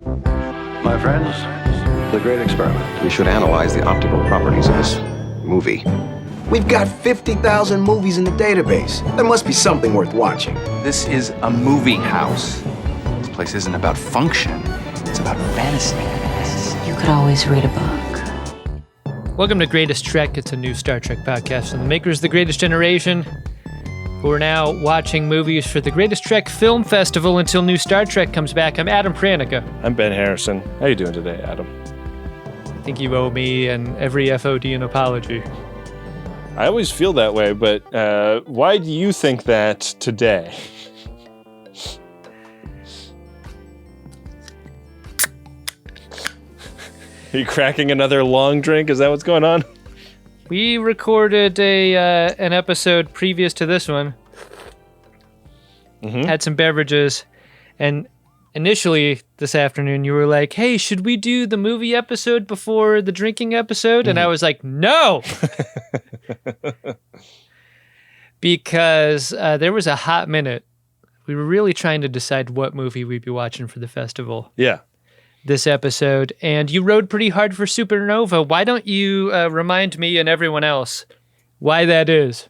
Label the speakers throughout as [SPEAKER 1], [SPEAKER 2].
[SPEAKER 1] My friends, the great experiment.
[SPEAKER 2] We should analyze the optical properties of this movie.
[SPEAKER 3] We've got 50,000 movies in the database. There must be something worth watching.
[SPEAKER 4] This is a movie house. This place isn't about function. It's about fantasy.
[SPEAKER 5] You could always read a book.
[SPEAKER 6] Welcome to Greatest Trek. It's a new Star Trek podcast from the makers of The Greatest Generation, who are now watching movies for the Greatest Trek Film Festival until new Star Trek comes back. I'm Adam Pranica.
[SPEAKER 7] I'm Ben Harrison. How you doing today, Adam?
[SPEAKER 6] I think you owe me and every FOD an apology.
[SPEAKER 7] I always feel that way, but why do you think that today? Are you cracking another long drink? Is that what's going on?
[SPEAKER 6] We recorded an episode previous to this one.
[SPEAKER 7] Mm-hmm.
[SPEAKER 6] Had some beverages, and initially this afternoon you were like, hey, should we do the movie episode before the drinking episode? And I was like, no! Because there was a hot minute. We were really trying to decide what movie we'd be watching for the festival.
[SPEAKER 7] Yeah.
[SPEAKER 6] This episode, and you rode pretty hard for Supernova. Why don't you remind me and everyone else why that is?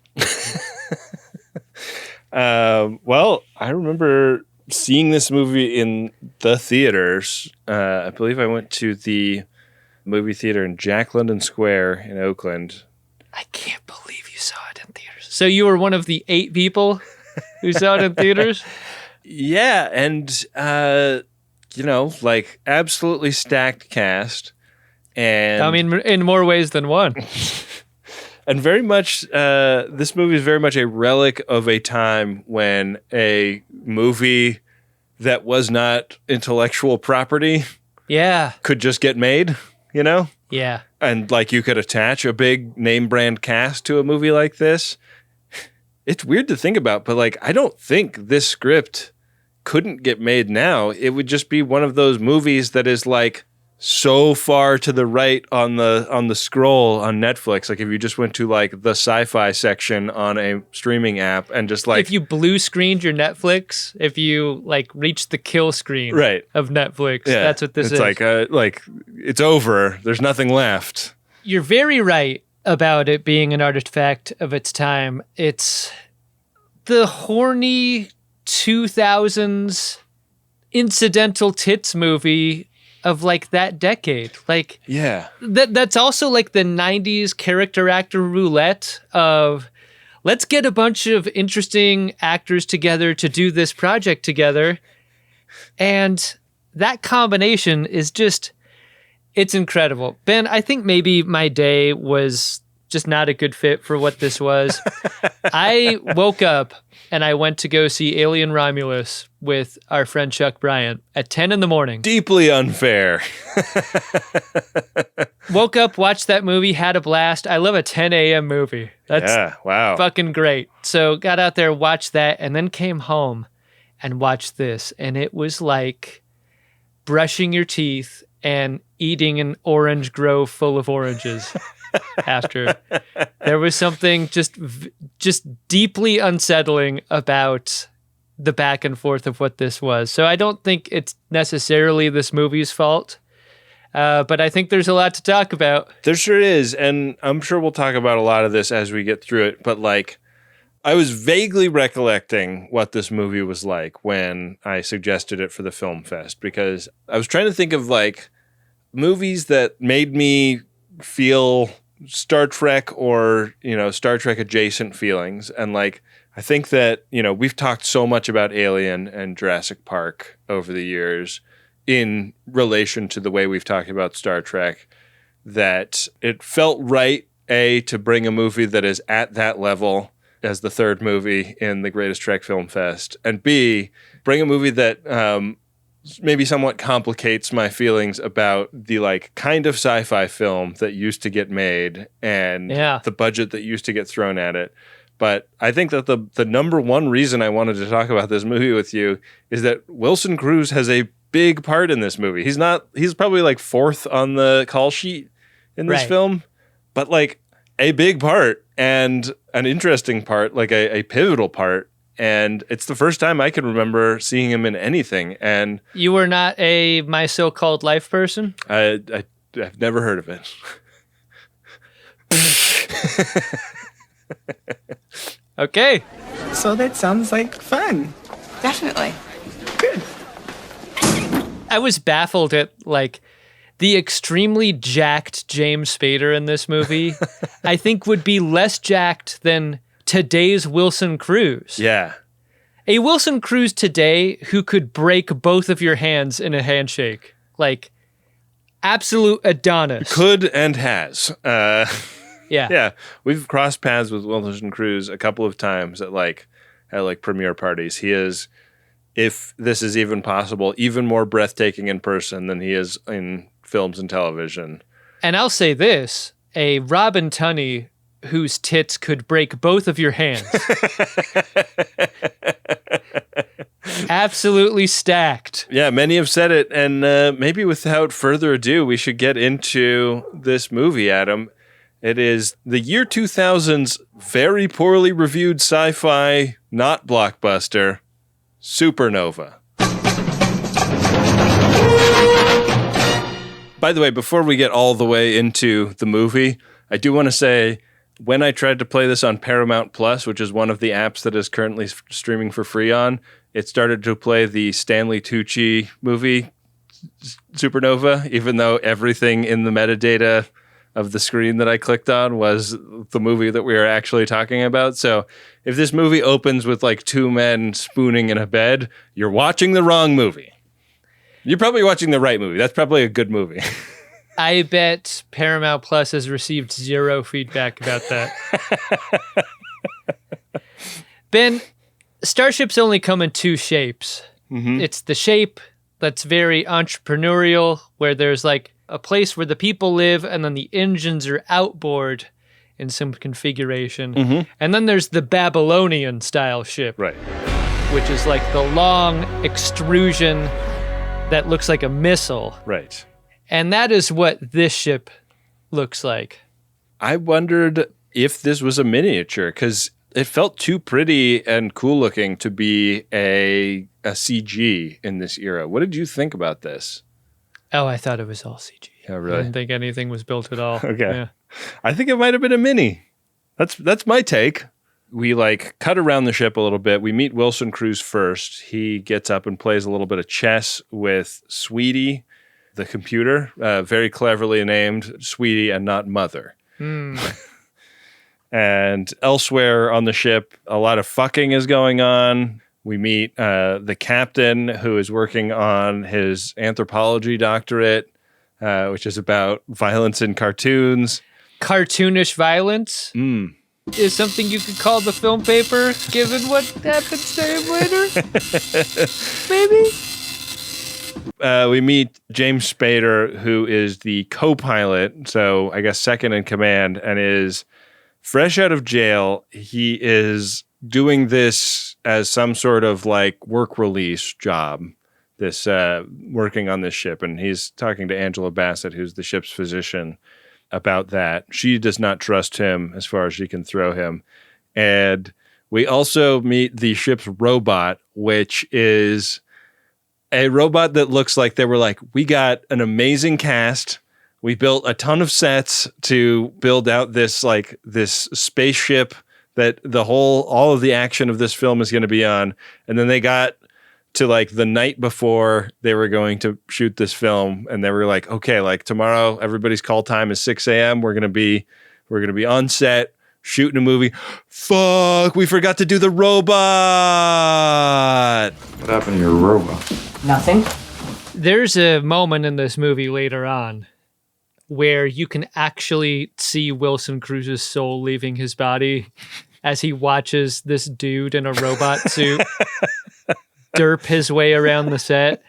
[SPEAKER 7] Well, I remember seeing this movie in the theaters. I believe I went to the movie theater in Jack London Square in Oakland.
[SPEAKER 6] I can't believe you saw it in theaters. So you were one of the 8 people who saw it in theaters?
[SPEAKER 7] Yeah, and like absolutely stacked cast. And
[SPEAKER 6] I mean, in more ways than one.
[SPEAKER 7] And very much, this movie is very much a relic of a time when a movie that was not intellectual property could just get made, you know?
[SPEAKER 6] Yeah.
[SPEAKER 7] And like you could attach a big name brand cast to a movie like this. It's weird to think about, but like, I don't think this script couldn't get made now. It would just be one of those movies that is like so far to the right on the scroll on Netflix. Like if you just went to like the sci-fi section on a streaming app and just like,
[SPEAKER 6] if you blue screened your Netflix, if you like reached the kill screen of Netflix, that's what this is.
[SPEAKER 7] It's like it's over. There's nothing left.
[SPEAKER 6] You're very right about it being an artifact of its time. It's the horny 2000s incidental tits movie of like that decade. Like,
[SPEAKER 7] yeah,
[SPEAKER 6] that's also like the 90s character actor roulette of let's get a bunch of interesting actors together to do this project together. And that combination is just, it's incredible. Ben, I think maybe my day was just not a good fit for what this was. I woke up and I went to go see Alien Romulus with our friend Chuck Bryant at 10 in the morning.
[SPEAKER 7] Deeply unfair.
[SPEAKER 6] Woke up, watched that movie, had a blast. I love a 10 a.m. movie. That's fucking great. So got out there, watched that, and then came home and watched this. And it was like brushing your teeth and eating an orange grove full of oranges. After there was something just deeply unsettling about the back and forth of what this was. So I don't think it's necessarily this movie's fault, but I think there's a lot to talk about.
[SPEAKER 7] There sure is, and I'm sure we'll talk about a lot of this as we get through it. But like, I was vaguely recollecting what this movie was like when I suggested it for the film fest, because I was trying to think of like movies that made me feel Star Trek or, Star Trek adjacent feelings. And like, I think that, we've talked so much about Alien and Jurassic Park over the years in relation to the way we've talked about Star Trek, that it felt right, A, to bring a movie that is at that level as the third movie in the Greatest Trek Film Fest, and B, bring a movie that maybe somewhat complicates my feelings about the like kind of sci-fi film that used to get made and the budget that used to get thrown at it. But I think that the number one reason I wanted to talk about this movie with you is that Wilson Cruz has a big part in this movie. He's probably like 4th on the call sheet in this film, but like a big part and an interesting part, like a pivotal part And it's the first time I can remember seeing him in anything. And
[SPEAKER 6] you were not a My So-Called Life person?
[SPEAKER 7] I've never heard of it.
[SPEAKER 6] Okay.
[SPEAKER 8] So that sounds like fun.
[SPEAKER 9] Definitely.
[SPEAKER 8] Good.
[SPEAKER 6] I was baffled at the extremely jacked James Spader in this movie. I think would be less jacked than today's Wilson Cruz.
[SPEAKER 7] Yeah.
[SPEAKER 6] A Wilson Cruz today who could break both of your hands in a handshake. Absolute Adonis.
[SPEAKER 7] Could and has.
[SPEAKER 6] Yeah.
[SPEAKER 7] Yeah. We've crossed paths with Wilson Cruz a couple of times at premiere parties. He is, if this is even possible, even more breathtaking in person than he is in films and television.
[SPEAKER 6] And I'll say this, a Robin Tunney whose tits could break both of your hands. Absolutely stacked.
[SPEAKER 7] Yeah, many have said it, and maybe without further ado, we should get into this movie, Adam. It is the year 2000's very poorly reviewed sci-fi, not blockbuster, Supernova. By the way, before we get all the way into the movie, I do want to say, when I tried to play this on Paramount Plus, which is one of the apps that is currently streaming for free on, it started to play the Stanley Tucci movie, Supernova, even though everything in the metadata of the screen that I clicked on was the movie that we are actually talking about. So if this movie opens with two men spooning in a bed, you're watching the wrong movie. You're probably watching the right movie. That's probably a good movie.
[SPEAKER 6] I bet Paramount Plus has received zero feedback about that. Ben, starships only come in two shapes. Mm-hmm. It's the shape that's very entrepreneurial, where there's a place where the people live, and then the engines are outboard in some configuration. Mm-hmm. And then there's the Babylonian style ship.
[SPEAKER 7] Right.
[SPEAKER 6] Which is the long extrusion that looks like a missile.
[SPEAKER 7] Right.
[SPEAKER 6] And that is what this ship looks like.
[SPEAKER 7] I wondered if this was a miniature, because it felt too pretty and cool looking to be a CG in this era. What did you think about this?
[SPEAKER 6] Oh, I thought it was all CG.
[SPEAKER 7] Yeah, really?
[SPEAKER 6] I didn't think anything was built at all.
[SPEAKER 7] Okay.
[SPEAKER 6] Yeah.
[SPEAKER 7] I think it might have been a mini. That's my take. We cut around the ship a little bit. We meet Wilson Cruz first. He gets up and plays a little bit of chess with Sweetie, the computer, very cleverly named Sweetie and not Mother. And elsewhere on the ship, a lot of fucking is going on. We meet the captain, who is working on his anthropology doctorate, which is about violence in cartoons.
[SPEAKER 6] Cartoonish violence is something you could call the film paper, given what happens to him later. Maybe?
[SPEAKER 7] We meet James Spader, who is the co-pilot, so I guess second in command, and is fresh out of jail. He is doing this as some sort of work release job, this working on this ship, and he's talking to Angela Bassett, who's the ship's physician, about that. She does not trust him as far as she can throw him. And we also meet the ship's robot, which is a robot that looks like they were we got an amazing cast. We built a ton of sets to build out this this spaceship that all of the action of this film is going to be on. And then they got to the night before they were going to shoot this film, and they were okay, tomorrow everybody's call time is 6 a.m. We're gonna be on set shooting a movie. Fuck, we forgot to do the robot.
[SPEAKER 1] What happened to your robot?
[SPEAKER 9] Nothing.
[SPEAKER 6] There's a moment in this movie later on where you can actually see Wilson Cruz's soul leaving his body as he watches this dude in a robot suit derp his way around the set.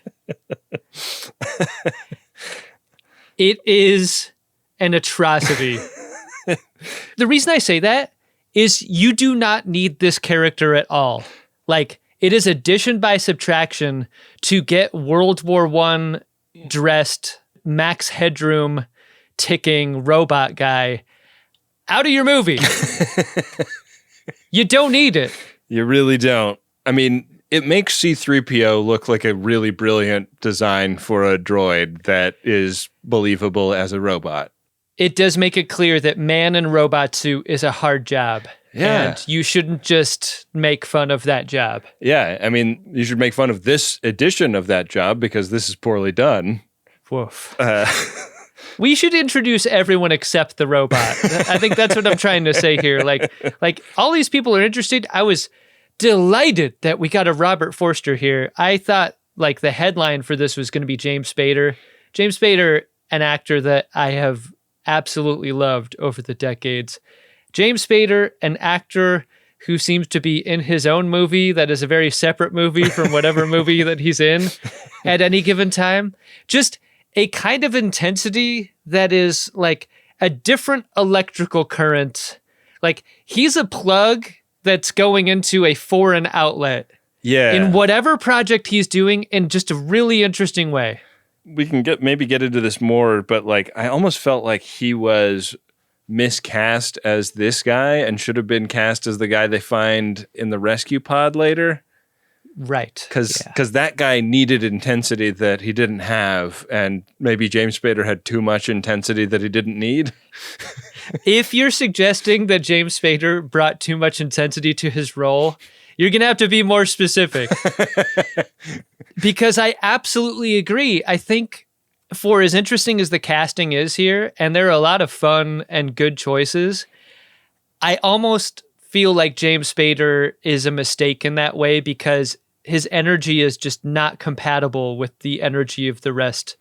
[SPEAKER 6] It is an atrocity. The reason I say that is you do not need this character at all. It is addition by subtraction to get World War I dressed Max Headroom ticking robot guy out of your movie. You don't need it.
[SPEAKER 7] You really don't. I mean, it makes C-3PO look like a really brilliant design for a droid that is believable as a robot.
[SPEAKER 6] It does make it clear that man in robot suit is a hard job.
[SPEAKER 7] Yeah.
[SPEAKER 6] And you shouldn't just make fun of that job.
[SPEAKER 7] Yeah, I mean, you should make fun of this edition of that job because this is poorly done.
[SPEAKER 6] Woof. We should introduce everyone except the robot. I think that's what I'm trying to say here. Like all these people are interested. I was delighted that we got a Robert Forster here. I thought like the headline for this was going to be James Spader. James Spader, an actor that I have absolutely loved over the decades. James Spader, an actor who seems to be in his own movie that is a very separate movie from whatever movie that he's in at any given time. Just a kind of intensity that is like a different electrical current. Like he's a plug that's going into a foreign outlet.
[SPEAKER 7] Yeah.
[SPEAKER 6] In whatever project he's doing in just a really interesting way.
[SPEAKER 7] We can maybe get into this more, but like I almost felt like he was miscast as this guy and should have been cast as the guy they find in the rescue pod later.
[SPEAKER 6] Right.
[SPEAKER 7] Because that guy needed intensity that he didn't have, and maybe James Spader had too much intensity that he didn't need.
[SPEAKER 6] If you're suggesting that James Spader brought too much intensity to his role, you're going to have to be more specific. Because I absolutely agree. I think for as interesting as the casting is here, and there are a lot of fun and good choices, I almost feel like James Spader is a mistake in that way because his energy is just not compatible with the energy of the rest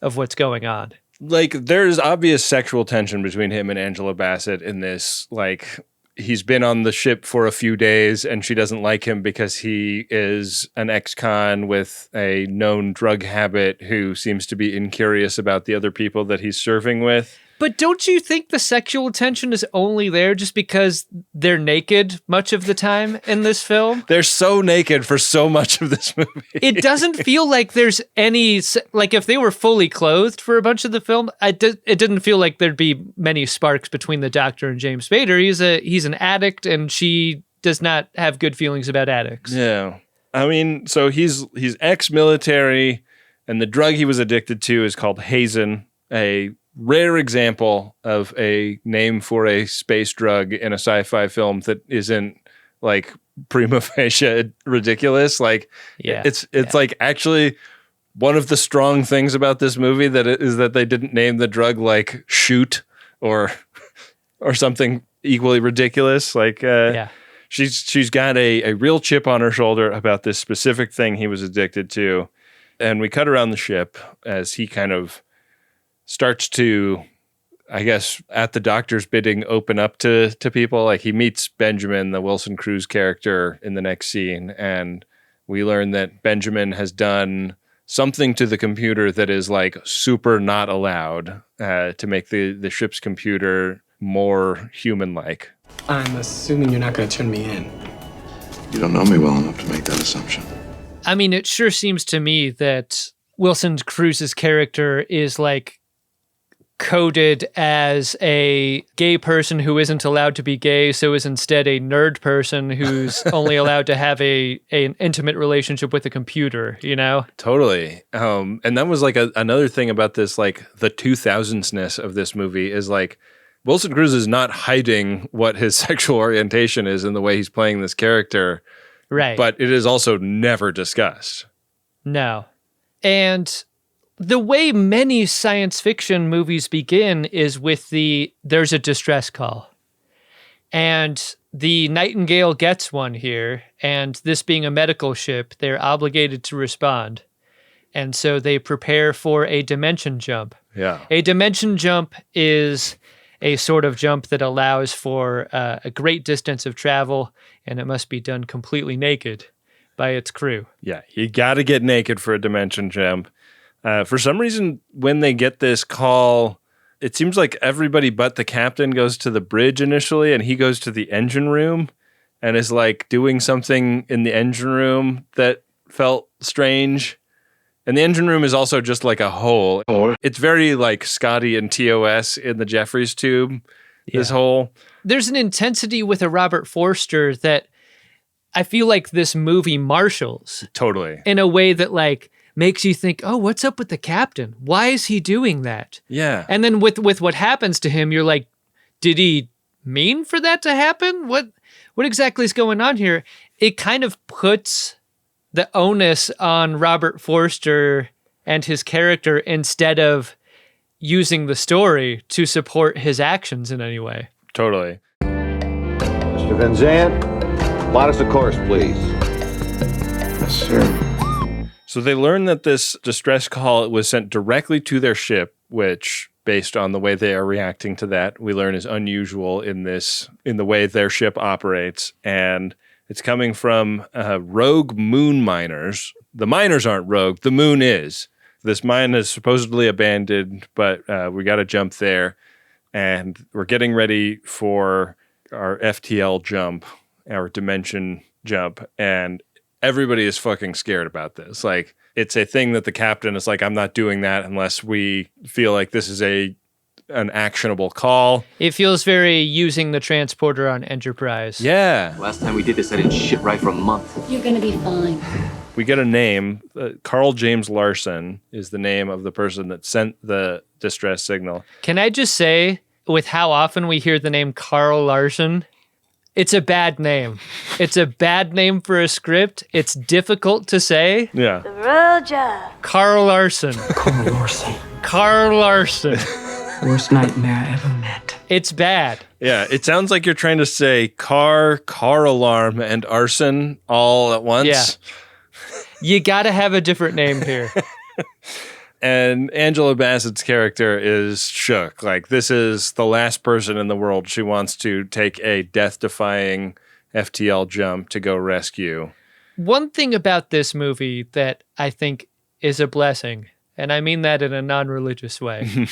[SPEAKER 6] of what's going on.
[SPEAKER 7] Like, there's obvious sexual tension between him and Angela Bassett in this. Like, he's been on the ship for a few days and she doesn't like him because he is an ex-con with a known drug habit who seems to be incurious about the other people that he's serving with.
[SPEAKER 6] But don't you think the sexual tension is only there just because they're naked much of the time in this film?
[SPEAKER 7] They're so naked for so much of this movie.
[SPEAKER 6] It doesn't feel like there's any, like if they were fully clothed for a bunch of the film, it didn't feel like there'd be many sparks between the Doctor and James Spader. He's an addict and she does not have good feelings about addicts.
[SPEAKER 7] Yeah. I mean, so he's ex-military and the drug he was addicted to is called Hazen, a rare example of a name for a space drug in a sci-fi film that isn't like prima facie ridiculous. Like, it's like actually one of the strong things about this movie is that they didn't name the drug like Shoot or something equally ridiculous. Like, she's got a real chip on her shoulder about this specific thing he was addicted to, and we cut around the ship as he kind of starts to, I guess, at the Doctor's bidding, open up to people. Like he meets Benjamin, the Wilson Cruz character, in the next scene, and we learn that Benjamin has done something to the computer that is like super not allowed to make the ship's computer more human-like.
[SPEAKER 8] I'm assuming you're not going to turn me in.
[SPEAKER 2] You don't know me well enough to make that assumption.
[SPEAKER 6] I mean, it sure seems to me that Wilson Cruz's character is like coded as a gay person who isn't allowed to be gay, so is instead a nerd person who's only allowed to have an intimate relationship with a computer, you know?
[SPEAKER 7] Totally. And that was like another thing about this, like the 2000s-ness of this movie is like Wilson Cruz is not hiding what his sexual orientation is in the way he's playing this character.
[SPEAKER 6] Right.
[SPEAKER 7] But it is also never discussed.
[SPEAKER 6] No. And the way many science fiction movies begin is with there's a distress call. And the Nightingale gets one here, and this being a medical ship, they're obligated to respond. And so they prepare for a dimension jump.
[SPEAKER 7] Yeah.
[SPEAKER 6] A dimension jump is a sort of jump that allows for a great distance of travel, and it must be done completely naked by its crew.
[SPEAKER 7] Yeah, you got to get naked for a dimension jump. For some reason, when they get this call, it seems like everybody but the captain goes to the bridge initially, and he goes to the engine room and is like doing something in the engine room that felt strange. And the engine room is also just like a hole. It's very like Scotty and TOS in the Jeffries tube, this hole.
[SPEAKER 6] There's an intensity with a Robert Forster that I feel like this movie marshals
[SPEAKER 7] Totally.
[SPEAKER 6] in a way that like makes you think, oh, what's up with the captain? Why is he doing that?
[SPEAKER 7] Yeah.
[SPEAKER 6] And then with what happens to him, you're like, did he mean for that to happen? What exactly is going on here? It kind of puts the onus on Robert Forster and his character instead of using the story to support his actions in any way.
[SPEAKER 7] Totally.
[SPEAKER 1] Mr. Van Zandt, plot us a course, please.
[SPEAKER 2] Yes, sir.
[SPEAKER 7] So they learn that this distress call was sent directly to their ship, which, based on the way they are reacting to that, we learn is unusual in the way their ship operates. And it's coming from rogue moon miners. The miners aren't rogue, the moon is. This mine is supposedly abandoned, but we got to jump there. And we're getting ready for our FTL jump, our dimension jump. And everybody is fucking scared about this. Like, it's a thing that the captain is like, I'm not doing that unless we feel like this is an actionable call.
[SPEAKER 6] It feels very using the transporter on Enterprise.
[SPEAKER 7] Yeah.
[SPEAKER 9] Last time we did this, I didn't shit right for a month.
[SPEAKER 5] You're gonna be fine.
[SPEAKER 7] We get a name. Carl James Larson is the name of the person that sent the distress signal.
[SPEAKER 6] Can I just say, with how often we hear the name Carl Larson, it's a bad name. It's a bad name for a script. It's difficult to say.
[SPEAKER 7] Yeah.
[SPEAKER 10] Roger.
[SPEAKER 6] Carl Larson.
[SPEAKER 8] Carl Larson.
[SPEAKER 6] Carl Larson.
[SPEAKER 8] Worst nightmare I ever met.
[SPEAKER 6] It's bad.
[SPEAKER 7] Yeah, it sounds like you're trying to say car alarm, and arson all at once.
[SPEAKER 6] Yeah. You gotta have a different name here.
[SPEAKER 7] And Angela Bassett's character is shook. Like, this is the last person in the world she wants to take a death-defying FTL jump to go rescue.
[SPEAKER 6] One thing about this movie that I think is a blessing, and I mean that in a non-religious way,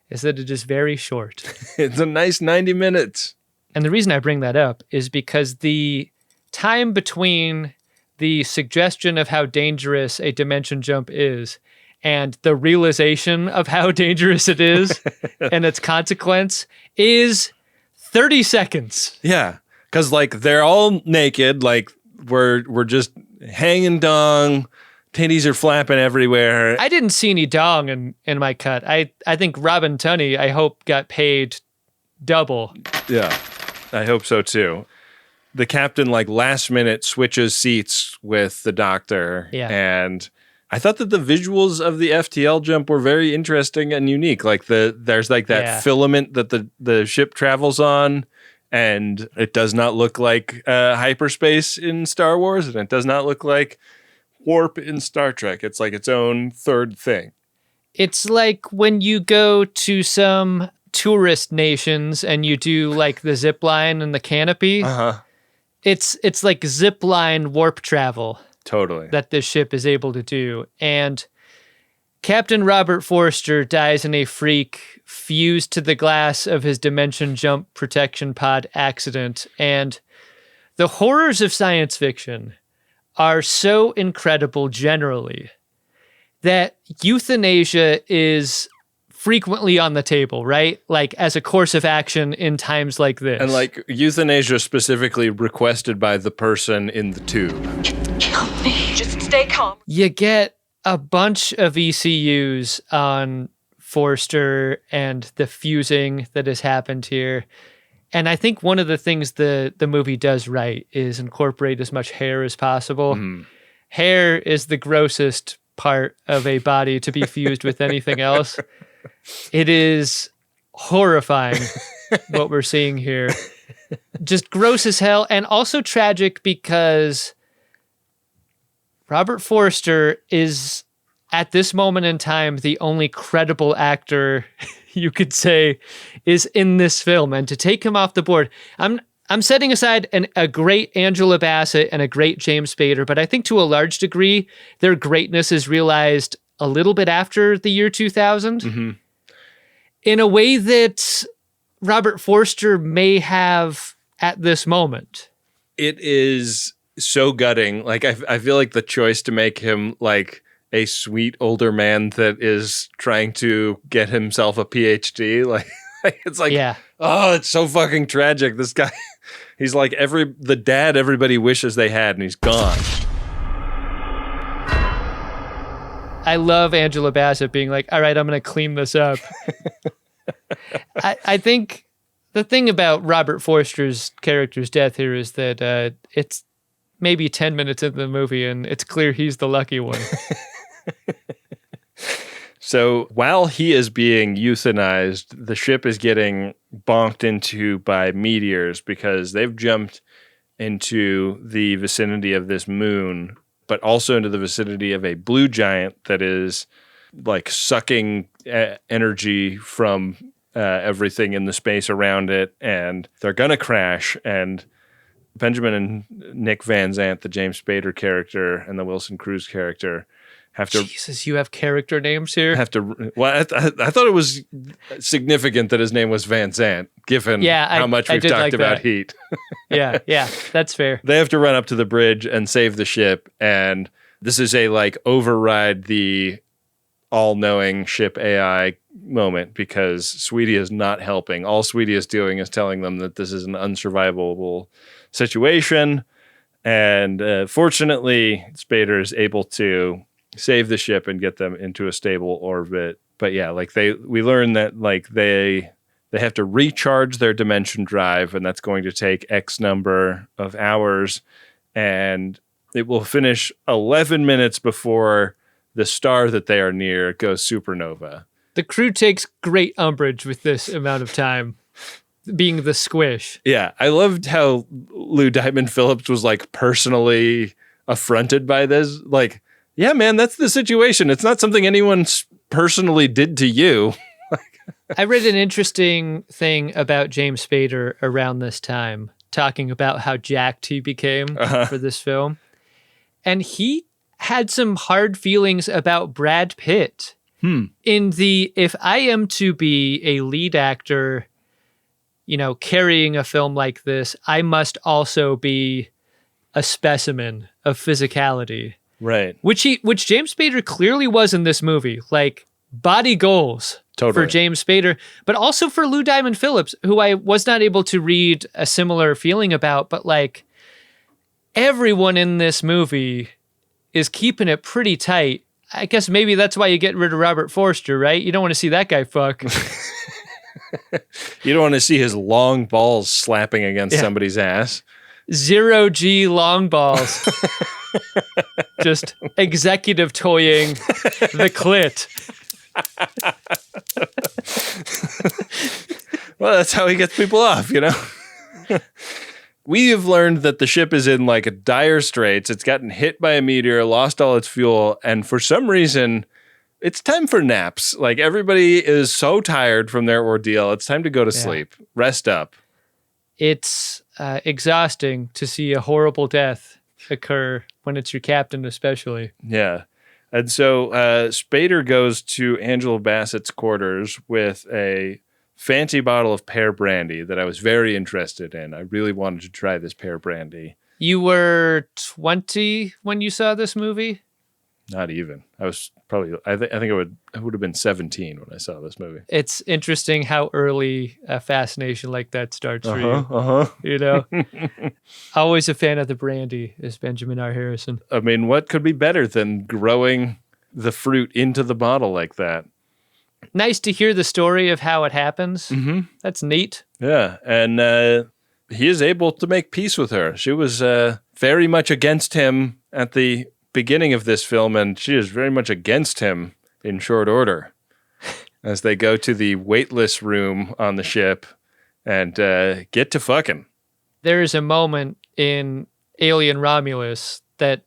[SPEAKER 6] is that it is very short.
[SPEAKER 7] It's a nice 90 minutes.
[SPEAKER 6] And the reason I bring that up is because the time between the suggestion of how dangerous a dimension jump is and the realization of how dangerous it is and its consequence is 30 seconds.
[SPEAKER 7] Yeah, because like they're all naked, like we're just hanging dong, titties are flapping everywhere.
[SPEAKER 6] I didn't see any dong in my cut. I think Robin Tunney, I hope, got paid double.
[SPEAKER 7] Yeah, I hope so too. The captain, like, last minute switches seats with the doctor.
[SPEAKER 6] Yeah.
[SPEAKER 7] And I thought that the visuals of the FTL jump were very interesting and unique. Like, there's like that filament that the ship travels on, and it does not look like hyperspace in Star Wars, and it does not look like warp in Star Trek. It's like its own third thing.
[SPEAKER 6] It's like when you go to some tourist nations and you do like the zip line and the canopy.
[SPEAKER 7] Uh-huh.
[SPEAKER 6] It's like zip line warp travel.
[SPEAKER 7] Totally.
[SPEAKER 6] That this ship is able to do. And Captain Robert Forster dies in a freak fused to the glass of his dimension jump protection pod accident. And the horrors of science fiction are so incredible generally that euthanasia is frequently on the table, right? Like as a course of action in times like this.
[SPEAKER 7] And like euthanasia specifically requested by the person in the tube.
[SPEAKER 10] Kill me. Just stay calm.
[SPEAKER 6] You get a bunch of ECUs on Forster and the fusing that has happened here. And I think one of the things the movie does right is incorporate as much hair as possible. Mm. Hair is the grossest part of a body to be fused with anything else. It is horrifying what we're seeing here. Just gross as hell, and also tragic because Robert Forster is, at this moment in time, the only credible actor you could say is in this film. And to take him off the board, I'm setting aside a great Angela Bassett and a great James Spader, but I think to a large degree, their greatness is realized a little bit after the year 2000. Mm-hmm. In a way that Robert Forster may have at this moment.
[SPEAKER 7] It is so gutting. Like, I feel like the choice to make him like a sweet older man that is trying to get himself a PhD, like it's like, Oh, it's so fucking tragic. This guy, he's like the dad everybody wishes they had, and he's gone.
[SPEAKER 6] I love Angela Bassett being like, all right, I'm going to clean this up. I think the thing about Robert Forster's character's death here is that it's maybe 10 minutes into the movie and it's clear he's the lucky one.
[SPEAKER 7] So while he is being euthanized, the ship is getting bonked into by meteors because they've jumped into the vicinity of this moon, but also into the vicinity of a blue giant that is like sucking energy from everything in the space around it, and they're gonna crash. And Benjamin and Nick Van Zant, the James Spader character, and the Wilson Cruz character, have to.
[SPEAKER 6] Jesus, you have character names here.
[SPEAKER 7] Well, I thought it was significant that his name was Van Zant, given how much we've talked about Heat.
[SPEAKER 6] yeah, that's fair.
[SPEAKER 7] They have to run up to the bridge and save the ship, and this is a like override the all-knowing ship AI moment because Sweetie is not helping. All Sweetie is doing is telling them that this is an unsurvivable situation, and fortunately, Spader is able to save the ship and get them into a stable orbit. But yeah, like we learn that like they have to recharge their dimension drive, and that's going to take X number of hours, and it will finish 11 minutes before the star that they are near goes supernova.
[SPEAKER 6] The crew takes great umbrage with this amount of time being the squish.
[SPEAKER 7] Yeah, I loved how Lou Diamond Phillips was like personally affronted by this. Like, yeah, man, that's the situation. It's not something anyone personally did to you.
[SPEAKER 6] I read an interesting thing about James Spader around this time, talking about how jacked he became for this film. And he had some hard feelings about Brad Pitt. In the, if I am to be a lead actor, you know, carrying a film like this, I must also be a specimen of physicality.
[SPEAKER 7] Right.
[SPEAKER 6] Which James Spader clearly was in this movie. Like, body goals for James Spader, but also for Lou Diamond Phillips, who I was not able to read a similar feeling about, but like everyone in this movie is keeping it pretty tight. I guess maybe that's why you get rid of Robert Forster, right? You don't want to see that guy fuck.
[SPEAKER 7] You don't want to see his long balls slapping against somebody's ass.
[SPEAKER 6] 0G long balls. Just executive toying the clit.
[SPEAKER 7] Well, that's how he gets people off, you know? We have learned that the ship is in like a dire straits. It's gotten hit by a meteor, lost all its fuel, and for some reason, it's time for naps. Like everybody is so tired from their ordeal. It's time to go to sleep. Rest up.
[SPEAKER 6] It's exhausting to see a horrible death occur when it's your captain, especially.
[SPEAKER 7] Yeah. And so Spader goes to Angela Bassett's quarters with a fancy bottle of pear brandy that I was very interested in. I really wanted to try this pear brandy.
[SPEAKER 6] You were 20 when you saw this movie?
[SPEAKER 7] Not even. I was probably, I think I would have been 17 when I saw this movie.
[SPEAKER 6] It's interesting how early a fascination like that starts for you. You know? Always a fan of the brandy, is Benjamin R. Harrison.
[SPEAKER 7] I mean, what could be better than growing the fruit into the bottle like that?
[SPEAKER 6] Nice to hear the story of how it happens. Mm-hmm. That's neat.
[SPEAKER 7] Yeah, and he is able to make peace with her. She was very much against him at the beginning of this film, and she is very much against him in short order as they go to the weightless room on the ship and get to fucking.
[SPEAKER 6] There is a moment in Alien Romulus that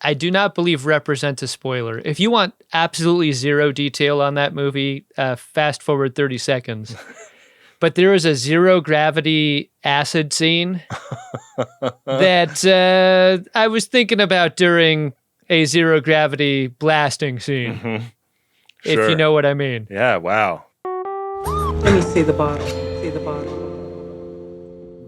[SPEAKER 6] I do not believe represents a spoiler. If you want absolutely zero detail on that movie, fast forward 30 seconds. But there is a zero gravity acid scene that I was thinking about during a zero gravity blasting scene.
[SPEAKER 7] Mm-hmm.
[SPEAKER 6] If you know what I mean.
[SPEAKER 7] Yeah, wow.
[SPEAKER 8] Let me see the bottle.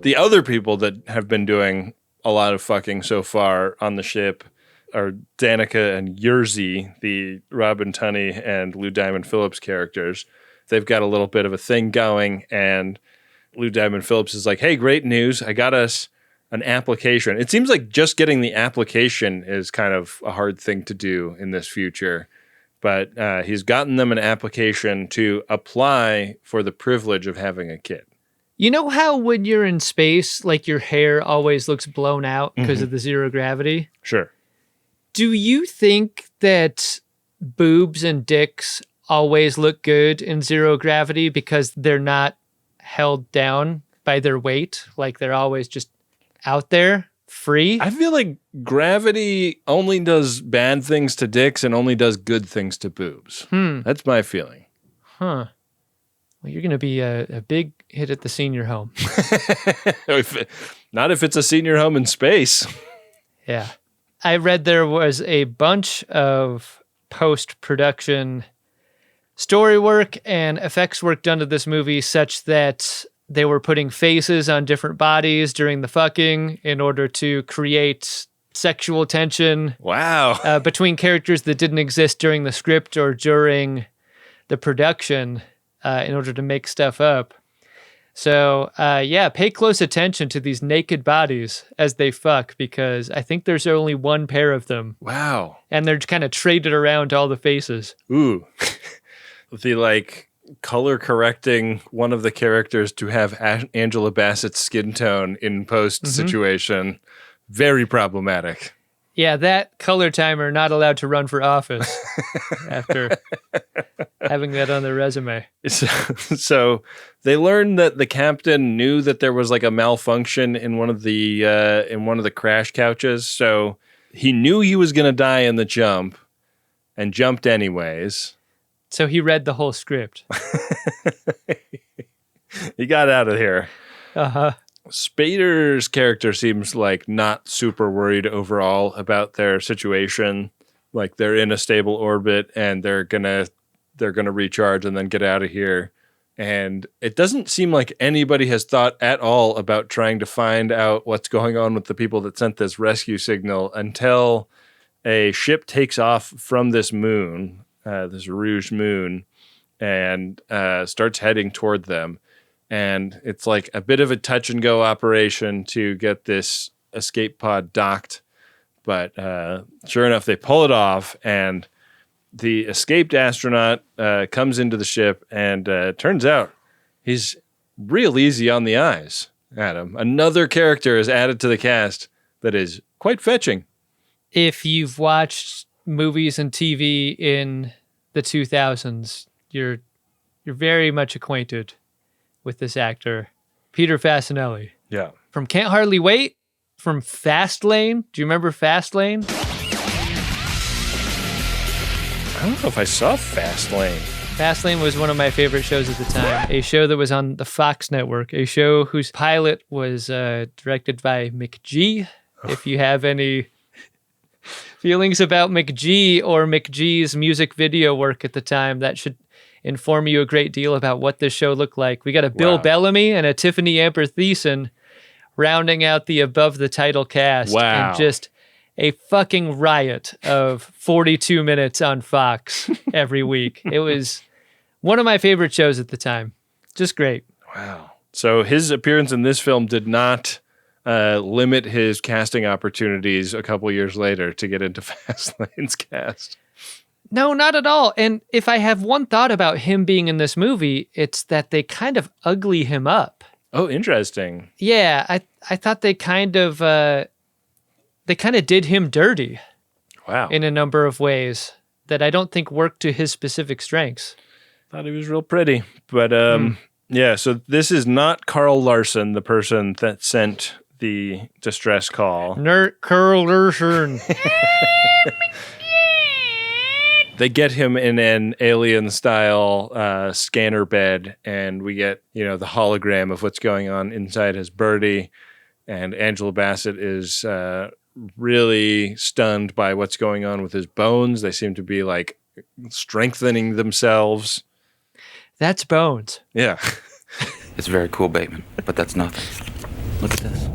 [SPEAKER 7] The other people that have been doing a lot of fucking so far on the ship are Danica and Yerzy, the Robin Tunney and Lou Diamond Phillips characters. They've got a little bit of a thing going, and Lou Diamond Phillips is like, hey, great news. I got us an application. It seems like just getting the application is kind of a hard thing to do in this future. But he's gotten them an application to apply for the privilege of having a kid.
[SPEAKER 6] You know how when you're in space, like your hair always looks blown out because of the zero gravity?
[SPEAKER 7] Sure.
[SPEAKER 6] Do you think that boobs and dicks always look good in zero gravity because they're not held down by their weight? Like they're always just out there, free?
[SPEAKER 7] I feel like gravity only does bad things to dicks and only does good things to boobs. That's my feeling.
[SPEAKER 6] Huh. Well, you're going to be a big hit at the senior home.
[SPEAKER 7] Not if it's a senior home in space.
[SPEAKER 6] Yeah. I read there was a bunch of post-production story work and effects work done to this movie such that they were putting faces on different bodies during the fucking in order to create sexual tension.
[SPEAKER 7] Wow.
[SPEAKER 6] Between characters that didn't exist during the script or during the production in order to make stuff up. So, pay close attention to these naked bodies as they fuck because I think there's only one pair of them.
[SPEAKER 7] Wow.
[SPEAKER 6] And they're kind of traded around to all the faces.
[SPEAKER 7] Ooh. The color correcting one of the characters to have Angela Bassett's skin tone in post situation. Very problematic.
[SPEAKER 6] Yeah, that color timer not allowed to run for office after having that on their resume.
[SPEAKER 7] So they learned that the captain knew that there was a malfunction in one of the crash couches. So he knew he was going to die in the jump and jumped anyways.
[SPEAKER 6] So he read the whole script.
[SPEAKER 7] He got out of here.
[SPEAKER 6] Uh-huh.
[SPEAKER 7] Spader's character seems not super worried overall about their situation. Like they're in a stable orbit and they're gonna recharge and then get out of here. And it doesn't seem like anybody has thought at all about trying to find out what's going on with the people that sent this rescue signal until a ship takes off from this moon, this Rouge moon, and starts heading toward them. And it's a bit of a touch and go operation to get this escape pod docked. But sure enough, they pull it off and the escaped astronaut comes into the ship and turns out he's real easy on the eyes, Adam. Another character is added to the cast that is quite fetching.
[SPEAKER 6] If you've watched movies and TV in the 2000s, you're very much acquainted with this actor, Peter Fasinelli.
[SPEAKER 7] Yeah.
[SPEAKER 6] From Can't Hardly Wait, from Fastlane. Do you remember Fastlane?
[SPEAKER 7] I don't know if I saw Fastlane.
[SPEAKER 6] Fastlane was one of my favorite shows at the time. A show that was on the Fox network. A show whose pilot was directed by McG. If you have any feelings about McG or McG's music video work at the time, that should inform you a great deal about what this show looked like. We got a Bill Bellamy and a Tiffany Amber Thiessen rounding out the above the title cast.
[SPEAKER 7] Wow.
[SPEAKER 6] And just a fucking riot of 42 minutes on Fox every week. It was one of my favorite shows at the time. Just great.
[SPEAKER 7] Wow. So his appearance in this film did not limit his casting opportunities a couple years later to get into Fastlane's cast.
[SPEAKER 6] No, not at all. And if I have one thought about him being in this movie, it's that they kind of ugly him up.
[SPEAKER 7] Oh, interesting.
[SPEAKER 6] Yeah, I thought they kind of did him dirty.
[SPEAKER 7] Wow.
[SPEAKER 6] In a number of ways that I don't think worked to his specific strengths.
[SPEAKER 7] Thought he was real pretty. But yeah, so this is not Carl Larson, the person that sent the distress call.
[SPEAKER 6] Carl Larson.
[SPEAKER 7] They get him in an alien-style scanner bed, and we get, the hologram of what's going on inside his birdie. And Angela Bassett is really stunned by what's going on with his bones. They seem to be strengthening themselves.
[SPEAKER 6] That's bones.
[SPEAKER 7] Yeah.
[SPEAKER 9] It's very cool, Bateman, but that's nothing. Look at this.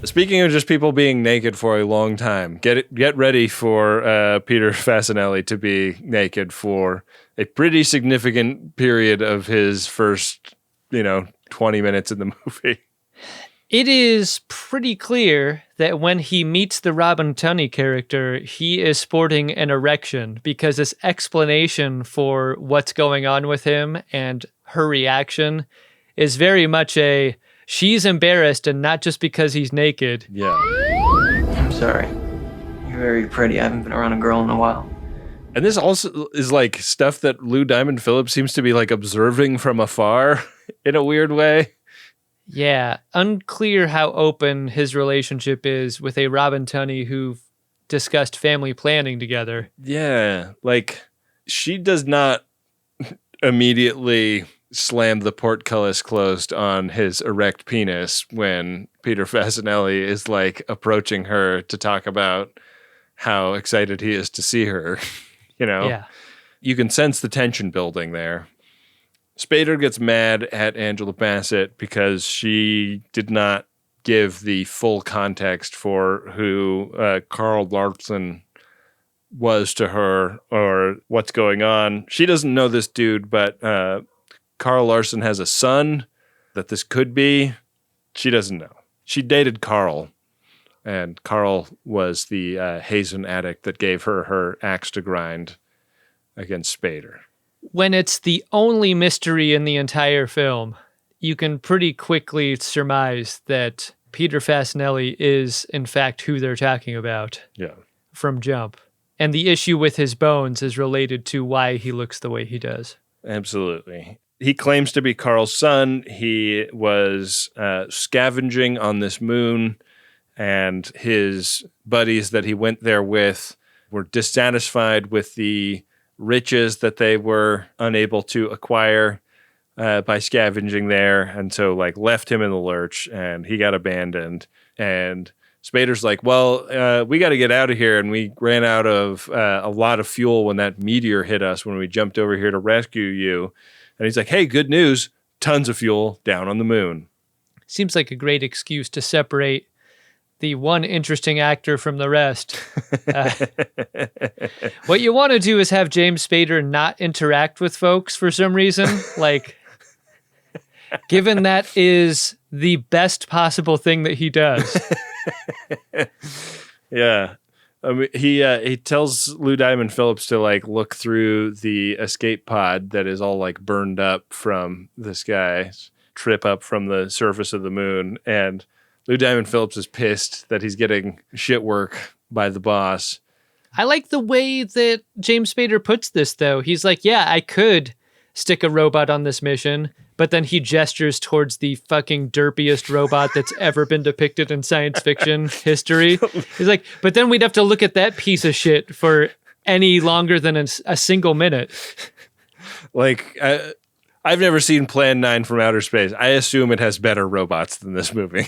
[SPEAKER 7] Speaking of just people being naked for a long time, get ready for Peter Fasinelli to be naked for a pretty significant period of his first 20 minutes in the movie.
[SPEAKER 6] It is pretty clear that when he meets the Robin Tunney character, he is sporting an erection because his explanation for what's going on with him and her reaction is very much she's embarrassed and not just because he's naked.
[SPEAKER 7] Yeah.
[SPEAKER 11] I'm sorry. You're very pretty. I haven't been around a girl in a while.
[SPEAKER 7] And this also is like stuff that Lou Diamond Phillips seems to be like observing from afar in a weird way.
[SPEAKER 6] Yeah, unclear how open his relationship is with a Robin Tunney who've discussed family planning together.
[SPEAKER 7] Yeah, like she does not immediately slam the portcullis closed on his erect penis when Peter Fasinelli is like approaching her to talk about how excited he is to see her.
[SPEAKER 6] Yeah.
[SPEAKER 7] You can sense the tension building there. Spader gets mad at Angela Bassett because she did not give the full context for who Carl Larson was to her or what's going on. She doesn't know this dude, but Carl Larson has a son that this could be. She doesn't know. She dated Carl, and Carl was the Hazen addict that gave her her axe to grind against Spader.
[SPEAKER 6] When it's the only mystery in the entire film, you can pretty quickly surmise that Peter Fasinelli is, in fact, who they're talking about.
[SPEAKER 7] Yeah.
[SPEAKER 6] From jump. And the issue with his bones is related to why he looks the way he does.
[SPEAKER 7] Absolutely. He claims to be Carl's son. He was scavenging on this moon, and his buddies that he went there with were dissatisfied with the riches that they were unable to acquire by scavenging there, and so like left him in the lurch, and he got abandoned. And Spader's like, well, we got to get out of here, and we ran out of a lot of fuel when that meteor hit us when we jumped over here to rescue you. And he's like, hey, good news, tons of fuel down on the moon.
[SPEAKER 6] Seems like a great excuse to separate the one interesting actor from the rest. What you want to do is have James Spader not interact with folks for some reason. Like, given that is the best possible thing that he does.
[SPEAKER 7] Yeah. I mean, he tells Lou Diamond Phillips to like look through the escape pod that is all like burned up from this guy's trip up from the surface of the moon. And Lou Diamond Phillips is pissed that he's getting shit work by the boss.
[SPEAKER 6] I like the way that James Spader puts this, though. He's like, yeah, I could stick a robot on this mission, but then he gestures towards the fucking derpiest robot that's ever been depicted in science fiction history. He's like, but then we'd have to look at that piece of shit for any longer than a single minute.
[SPEAKER 7] Like, I've never seen Plan 9 from Outer Space. I assume it has better robots than this movie.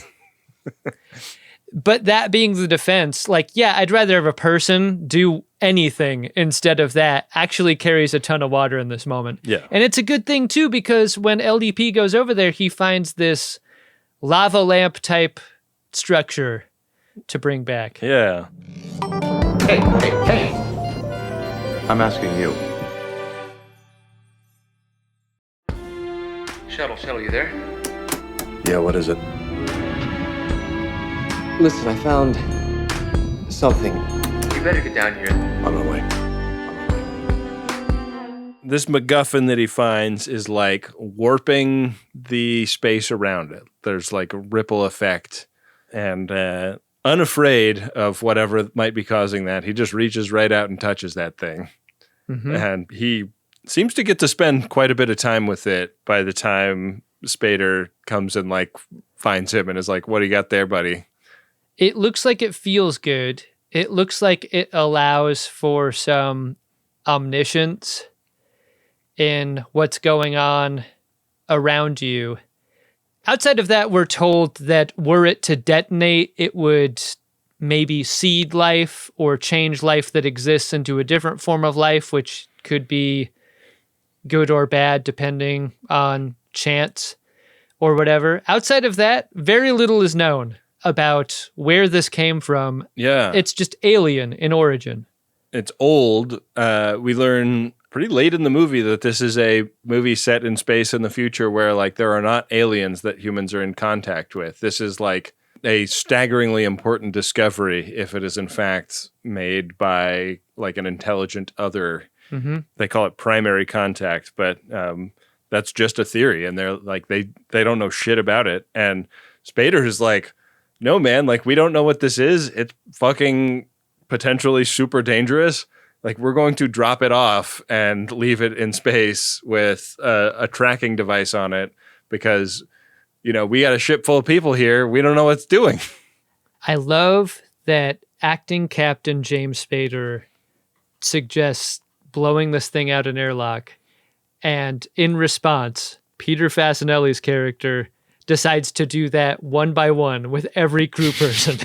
[SPEAKER 6] But that being the defense, like, yeah, I'd rather have a person do anything instead of that, actually carries a ton of water in this moment.
[SPEAKER 7] Yeah.
[SPEAKER 6] And it's a good thing, too, because when LDP goes over there, he finds this lava lamp type structure to bring back.
[SPEAKER 7] Yeah.
[SPEAKER 1] Hey. I'm asking you.
[SPEAKER 9] Shuttle, you there?
[SPEAKER 2] Yeah, what is it?
[SPEAKER 11] Listen, I found something.
[SPEAKER 9] You better get down here.
[SPEAKER 2] On my way.
[SPEAKER 7] This MacGuffin that he finds is like warping the space around it. There's like a ripple effect, and unafraid of whatever might be causing that, he just reaches right out and touches that thing. Mm-hmm. And he seems to get to spend quite a bit of time with it by the time Spader comes and like finds him and is like, what do you got there, buddy?
[SPEAKER 6] It looks like it feels good. It looks like it allows for some omniscience in what's going on around you. Outside of that, we're told that were it to detonate, it would maybe seed life or change life that exists into a different form of life, which could be good or bad depending on chance or whatever. Outside of that, very little is known about where this came from.
[SPEAKER 7] Yeah.
[SPEAKER 6] It's just alien in origin.
[SPEAKER 7] It's old. We learn pretty late in the movie that this is a movie set in space in the future where like there are not aliens that humans are in contact with. This is like a staggeringly important discovery if it is in fact made by like an intelligent other. Mm-hmm. They call it primary contact, but that's just a theory, and they're like they don't know shit about it. And Spader is like, no man, like we don't know what this is. It's fucking potentially super dangerous. Like we're going to drop it off and leave it in space with a tracking device on it because, you know, we got a ship full of people here. We don't know what it's doing.
[SPEAKER 6] I love that acting Captain James Spader suggests blowing this thing out an airlock. And in response, Peter Fasinelli's character decides to do that one by one with every crew person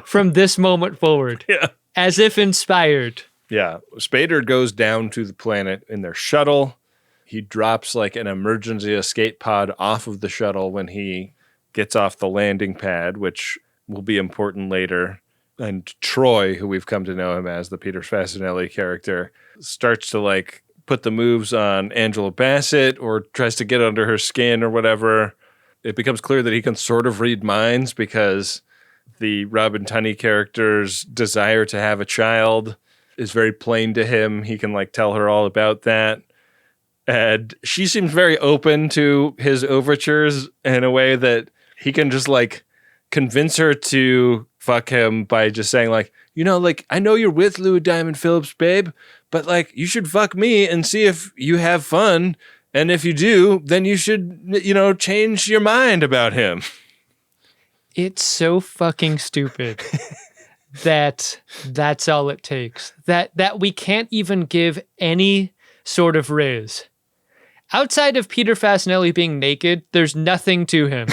[SPEAKER 6] from this moment forward.
[SPEAKER 7] Yeah.
[SPEAKER 6] As if inspired.
[SPEAKER 7] Yeah. Spader goes down to the planet in their shuttle. He drops like an emergency escape pod off of the shuttle when he gets off the landing pad, which will be important later. And Troy, who we've come to know him as, the Peter Fasinelli character, starts to like put the moves on Angela Bassett or tries to get under her skin or whatever. It becomes clear that he can sort of read minds because the Robin Tunney character's desire to have a child is very plain to him. He can like tell her all about that. And she seems very open to his overtures in a way that he can just like convince her to fuck him by just saying like, you know, like, I know you're with Lou Diamond Phillips, babe, but like you should fuck me and see if you have fun. And if you do, then you should, you know, change your mind about him.
[SPEAKER 6] It's so fucking stupid that's all it takes. That we can't even give any sort of riz. Outside of Peter Fasinelli being naked, there's nothing to him.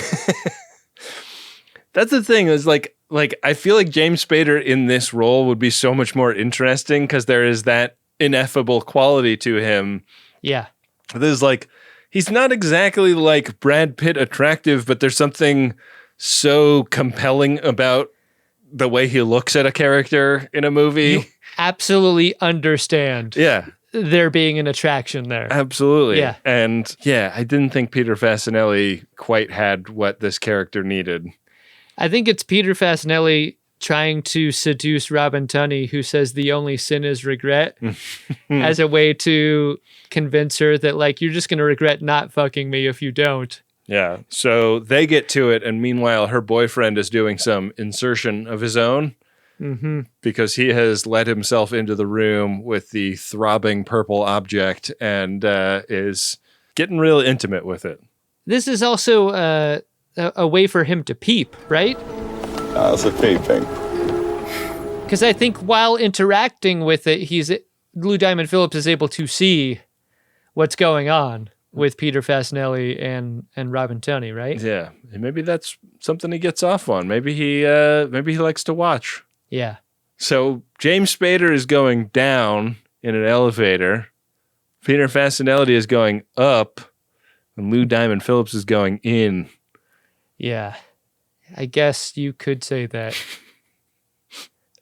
[SPEAKER 7] That's the thing is like I feel like James Spader in this role would be so much more interesting because there is that ineffable quality to him.
[SPEAKER 6] Yeah.
[SPEAKER 7] There's like, he's not exactly like Brad Pitt attractive, but there's something so compelling about the way he looks at a character in a movie.
[SPEAKER 6] You absolutely understand.
[SPEAKER 7] Yeah.
[SPEAKER 6] There being an attraction there.
[SPEAKER 7] Absolutely.
[SPEAKER 6] Yeah.
[SPEAKER 7] And yeah, I didn't think Peter Fasinelli quite had what this character needed.
[SPEAKER 6] I think it's Peter Fasinelli trying to seduce Robin Tunney, who says the only sin is regret, as a way to convince her that, like, you're just going to regret not fucking me if you don't.
[SPEAKER 7] Yeah. So they get to it, and meanwhile, her boyfriend is doing some insertion of his own because he has let himself into the room with the throbbing purple object and is getting real intimate with it.
[SPEAKER 6] This is also a way for him to peep, right?
[SPEAKER 1] It's a peeping.
[SPEAKER 6] Because I think while interacting with it, Lou Diamond Phillips is able to see what's going on with Peter Fasinelli and Robin Tunney, right?
[SPEAKER 7] Yeah, and maybe that's something he gets off on. Maybe he likes to watch.
[SPEAKER 6] Yeah.
[SPEAKER 7] So James Spader is going down in an elevator. Peter Fasinelli is going up, and Lou Diamond Phillips is going in.
[SPEAKER 6] Yeah, I guess you could say that.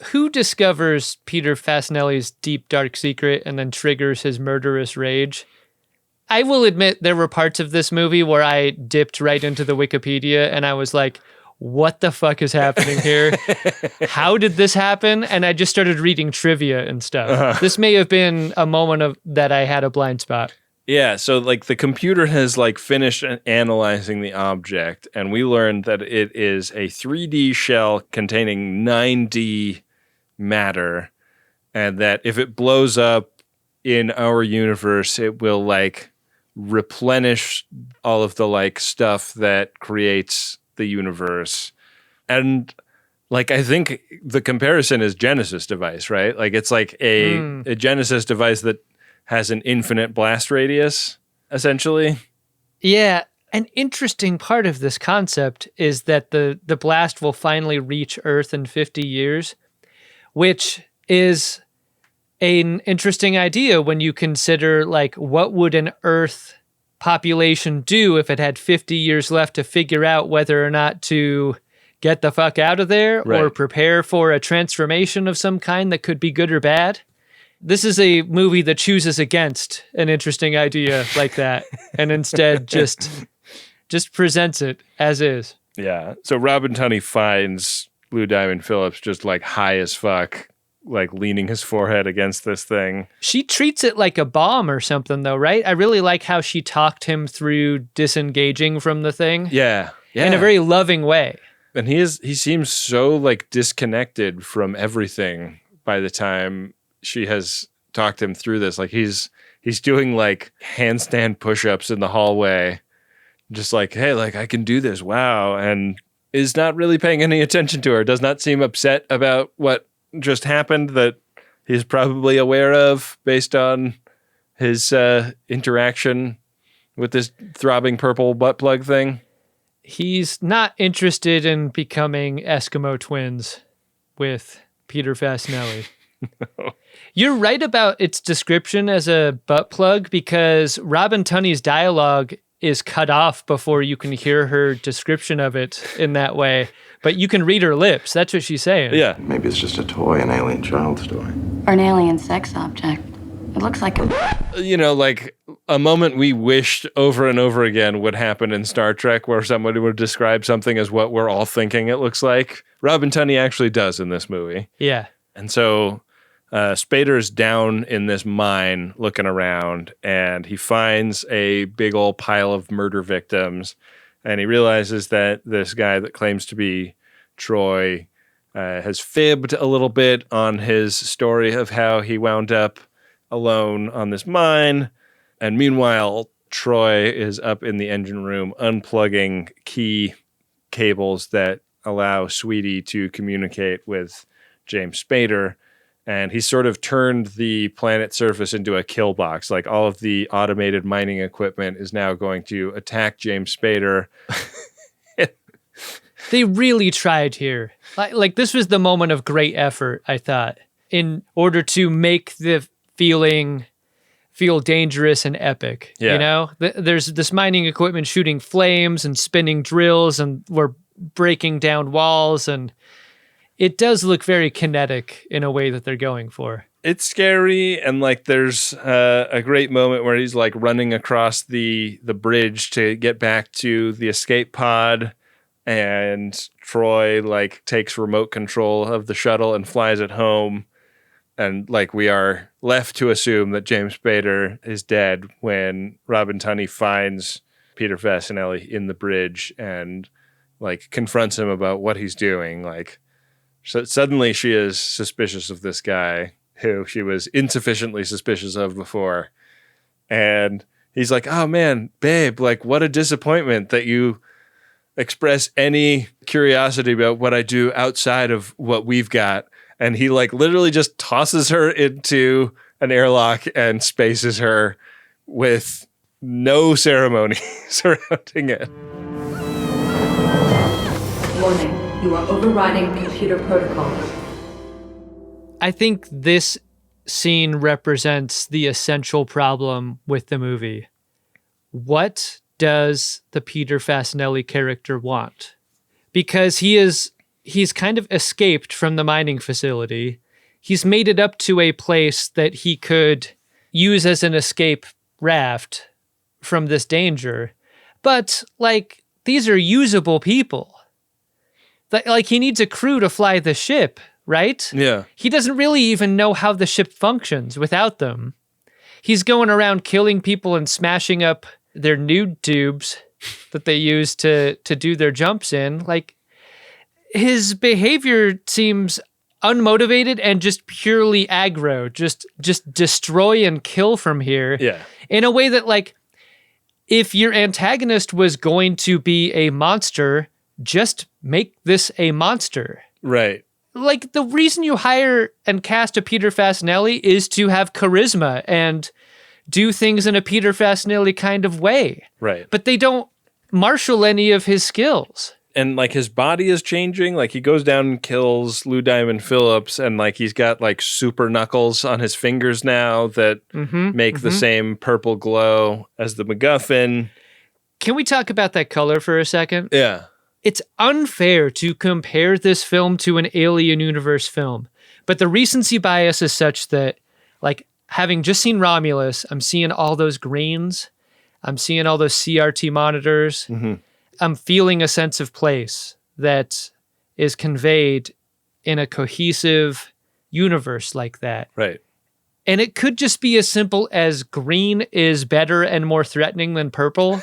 [SPEAKER 6] Who discovers Peter Fasinelli's deep, dark secret and then triggers his murderous rage? I will admit there were parts of this movie where I dipped right into the Wikipedia and I was like, what the fuck is happening here? How did this happen? And I just started reading trivia and stuff. This may have been a moment that I had a blind spot.
[SPEAKER 7] Yeah, so like the computer has like finished analyzing the object, and we learned that it is a 3D shell containing 9D matter, and that if it blows up in our universe, it will like replenish all of the like stuff that creates the universe. And like I think the comparison is Genesis device, right? Like it's like a Genesis device that has an infinite blast radius, essentially.
[SPEAKER 6] Yeah, an interesting part of this concept is that the blast will finally reach Earth in 50 years, which is an interesting idea when you consider, like, what would an Earth population do if it had 50 years left to figure out whether or not to get the fuck out of there or prepare for a transformation of some kind that could be good or bad. This is a movie that chooses against an interesting idea like that and instead just presents it as is.
[SPEAKER 7] Yeah. So Robin Tunney finds Lou Diamond Phillips just like high as fuck, like leaning his forehead against this thing.
[SPEAKER 6] She treats it like a bomb or something though, right? I really like how she talked him through disengaging from the thing.
[SPEAKER 7] Yeah. Yeah.
[SPEAKER 6] In a very loving way.
[SPEAKER 7] And he seems so like disconnected from everything by the time she has talked him through this. Like he's doing like handstand push-ups in the hallway. Just like, hey, like I can do this. Wow. And is not really paying any attention to her. Does not seem upset about what just happened that he's probably aware of based on his interaction with this throbbing purple butt plug thing.
[SPEAKER 6] He's not interested in becoming Eskimo twins with Peter Fasinelli.
[SPEAKER 7] No.
[SPEAKER 6] You're right about its description as a butt plug because Robin Tunney's dialogue is cut off before you can hear her description of it in that way. But you can read her lips. That's what she's saying.
[SPEAKER 7] Yeah.
[SPEAKER 2] Maybe it's just a toy, an alien child's toy.
[SPEAKER 5] Or an alien sex object. It looks like a...
[SPEAKER 7] You know, like a moment we wished over and over again would happen in Star Trek where somebody would describe something as what we're all thinking it looks like. Robin Tunney actually does in this movie.
[SPEAKER 6] Yeah.
[SPEAKER 7] And so Spader's down in this mine looking around and he finds a big old pile of murder victims and he realizes that this guy that claims to be Troy has fibbed a little bit on his story of how he wound up alone on this mine. And meanwhile, Troy is up in the engine room unplugging key cables that allow Sweetie to communicate with James Spader. And he's sort of turned the planet surface into a kill box. Like all of the automated mining equipment is now going to attack James Spader.
[SPEAKER 6] They really tried here. Like this was the moment of great effort, I thought, in order to make the feeling feel dangerous and epic.
[SPEAKER 7] Yeah.
[SPEAKER 6] You know, there's this mining equipment shooting flames and spinning drills and we're breaking down walls and it does look very kinetic in a way that they're going for.
[SPEAKER 7] It's scary, and like there's a great moment where he's like running across the bridge to get back to the escape pod, and Troy like takes remote control of the shuttle and flies it home, and like we are left to assume that James Spader is dead when Robin Tunney finds Peter Fasinelli in the bridge and like confronts him about what he's doing. Like so suddenly she is suspicious of this guy who she was insufficiently suspicious of before. And he's like, oh man, babe, like what a disappointment that you express any curiosity about what I do outside of what we've got. And he like literally just tosses her into an airlock and spaces her with no ceremony surrounding it.
[SPEAKER 12] Warning, you are overriding computer protocols.
[SPEAKER 6] I think this scene represents the essential problem with the movie. What does the Peter Fasinelli character want? Because he's kind of escaped from the mining facility. He's made it up to a place that he could use as an escape raft from this danger. But, like, these are usable people. Like, he needs a crew to fly the ship, right?
[SPEAKER 7] Yeah.
[SPEAKER 6] He doesn't really even know how the ship functions without them. He's going around killing people and smashing up their nude tubes that they use to do their jumps in. Like, his behavior seems unmotivated and just purely aggro. Just destroy and kill from here.
[SPEAKER 7] Yeah.
[SPEAKER 6] In a way that, like, if your antagonist was going to be a monster, just make this a monster.
[SPEAKER 7] Right.
[SPEAKER 6] Like, the reason you hire and cast a Peter Fasinelli is to have charisma and do things in a Peter Fasinelli kind of way.
[SPEAKER 7] Right.
[SPEAKER 6] But they don't marshal any of his skills.
[SPEAKER 7] And like his body is changing. Like he goes down and kills Lou Diamond Phillips, and like he's got like super knuckles on his fingers now that make the same purple glow as the MacGuffin.
[SPEAKER 6] Can we talk about that color for a second?
[SPEAKER 7] Yeah.
[SPEAKER 6] It's unfair to compare this film to an Alien Universe film, but the recency bias is such that Like, having just seen Romulus, I'm seeing all those greens. I'm seeing all those CRT monitors.
[SPEAKER 7] Mm-hmm.
[SPEAKER 6] I'm feeling a sense of place that is conveyed in a cohesive universe like that.
[SPEAKER 7] Right.
[SPEAKER 6] And it could just be as simple as green is better and more threatening than purple.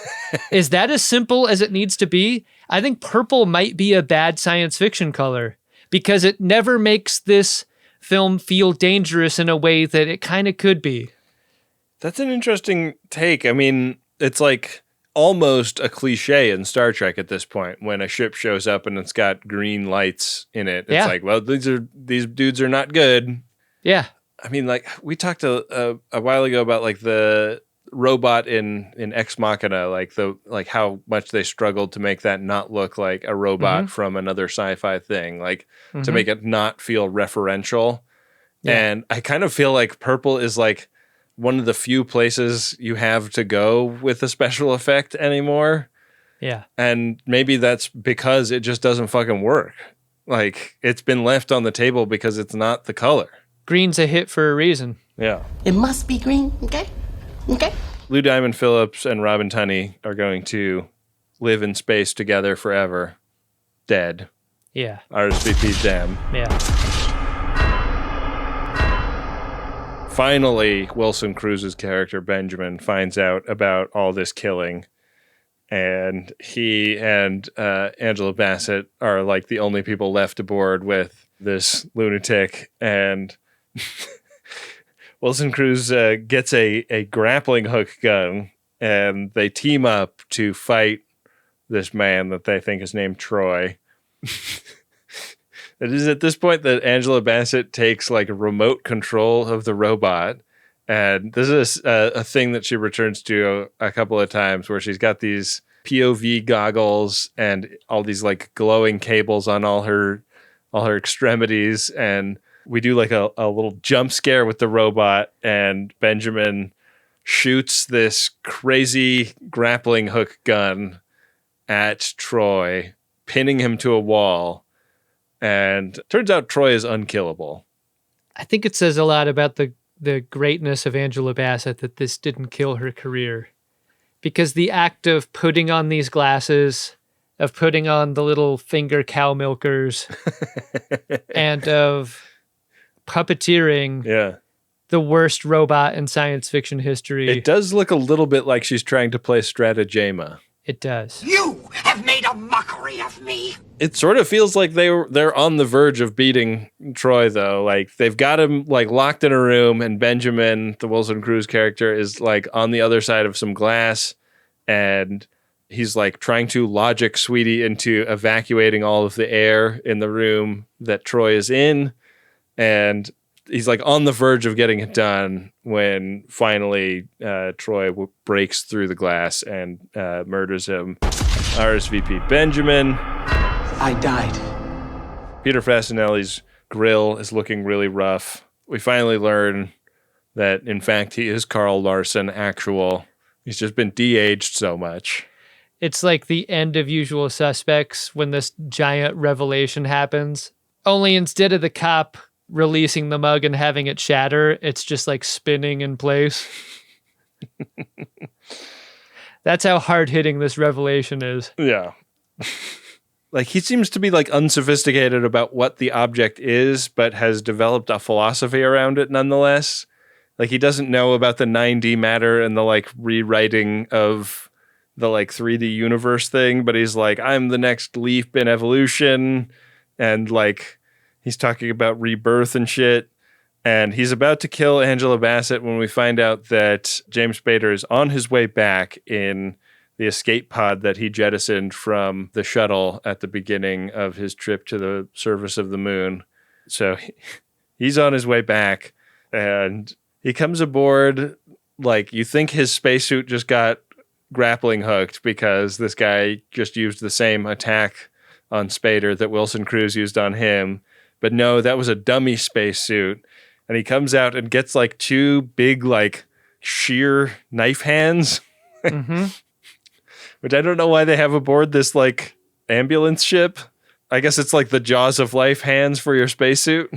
[SPEAKER 6] Is that as simple as it needs to be? I think purple might be a bad science fiction color because it never makes this film feel dangerous in a way that it kind of could be.
[SPEAKER 7] That's an interesting take. I mean, it's like almost a cliche in Star Trek at this point when a ship shows up and it's got green lights in it. It's like, well, these dudes are not good.
[SPEAKER 6] Yeah.
[SPEAKER 7] I mean, like we talked a while ago about like the robot in Ex Machina, like how much they struggled to make that not look like a robot from another sci-fi thing, like to make it not feel referential. Yeah. And I kind of feel like purple is like one of the few places you have to go with a special effect anymore.
[SPEAKER 6] Yeah.
[SPEAKER 7] And maybe that's because it just doesn't fucking work. Like it's been left on the table because it's not the color.
[SPEAKER 6] Green's a hit for a reason.
[SPEAKER 7] Yeah.
[SPEAKER 13] It must be green, okay? Okay.
[SPEAKER 7] Lou Diamond Phillips and Robin Tunney are going to live in space together forever. Dead.
[SPEAKER 6] Yeah.
[SPEAKER 7] RSVP them.
[SPEAKER 6] Yeah.
[SPEAKER 7] Finally, Wilson Cruz's character, Benjamin, finds out about all this killing. And he and Angela Bassett are like the only people left aboard with this lunatic. And Wilson Cruz gets a grappling hook gun, and they team up to fight this man that they think is named Troy. It is at this point that Angela Bassett takes like a remote control of the robot. And this is a thing that she returns to a couple of times where she's got these POV goggles and all these like glowing cables on all her extremities. And we do like a little jump scare with the robot, and Benjamin shoots this crazy grappling hook gun at Troy, pinning him to a wall. And turns out Troy is unkillable.
[SPEAKER 6] I think it says a lot about the greatness of Angela Bassett that this didn't kill her career. Because the act of putting on these glasses, of putting on the little finger cow milkers, and of puppeteering the worst robot in science fiction history.
[SPEAKER 7] It does look a little bit like she's trying to play Stratagema.
[SPEAKER 6] It does.
[SPEAKER 13] You have made a mockery of me.
[SPEAKER 7] It sort of feels like they're on the verge of beating Troy, though. Like they've got him like locked in a room, and Benjamin, the Wilson Cruz character, is like on the other side of some glass, and he's like trying to logic Sweetie into evacuating all of the air in the room that Troy is in, and he's like on the verge of getting it done when finally Troy breaks through the glass and murders him. RSVP Benjamin.
[SPEAKER 13] I died.
[SPEAKER 7] Peter Fasinelli's grill is looking really rough. We finally learn that, in fact, he is Carl Larson actual. He's just been de-aged so much.
[SPEAKER 6] It's like the end of Usual Suspects when this giant revelation happens. Only instead of the cop releasing the mug and having it shatter, it's just like spinning in place. That's how hard-hitting this revelation is.
[SPEAKER 7] Yeah. Like, he seems to be like unsophisticated about what the object is, but has developed a philosophy around it nonetheless. Like, he doesn't know about the 9D matter and the like rewriting of the like 3D universe thing, but he's like, I'm the next leap in evolution, and like he's talking about rebirth and shit. And he's about to kill Angela Bassett when we find out that James Spader is on his way back in the escape pod that he jettisoned from the shuttle at the beginning of his trip to the surface of the moon. So he's on his way back, and he comes aboard like you think his spacesuit just got grappling hooked because this guy just used the same attack on Spader that Wilson Cruz used on him. But no, that was a dummy spacesuit. And he comes out and gets like two big, like sheer knife hands, which I don't know why they have aboard this like ambulance ship. I guess it's like the Jaws of Life hands for your spacesuit.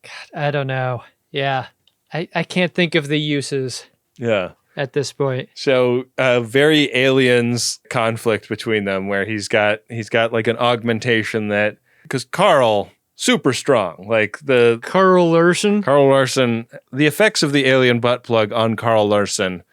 [SPEAKER 6] God, I don't know. Yeah. I can't think of the uses.
[SPEAKER 7] Yeah.
[SPEAKER 6] At this point.
[SPEAKER 7] So very aliens conflict between them where he's got like an augmentation that, because Carl, super strong, like the
[SPEAKER 6] Carl Larson,
[SPEAKER 7] the effects of the alien butt plug on Carl Larson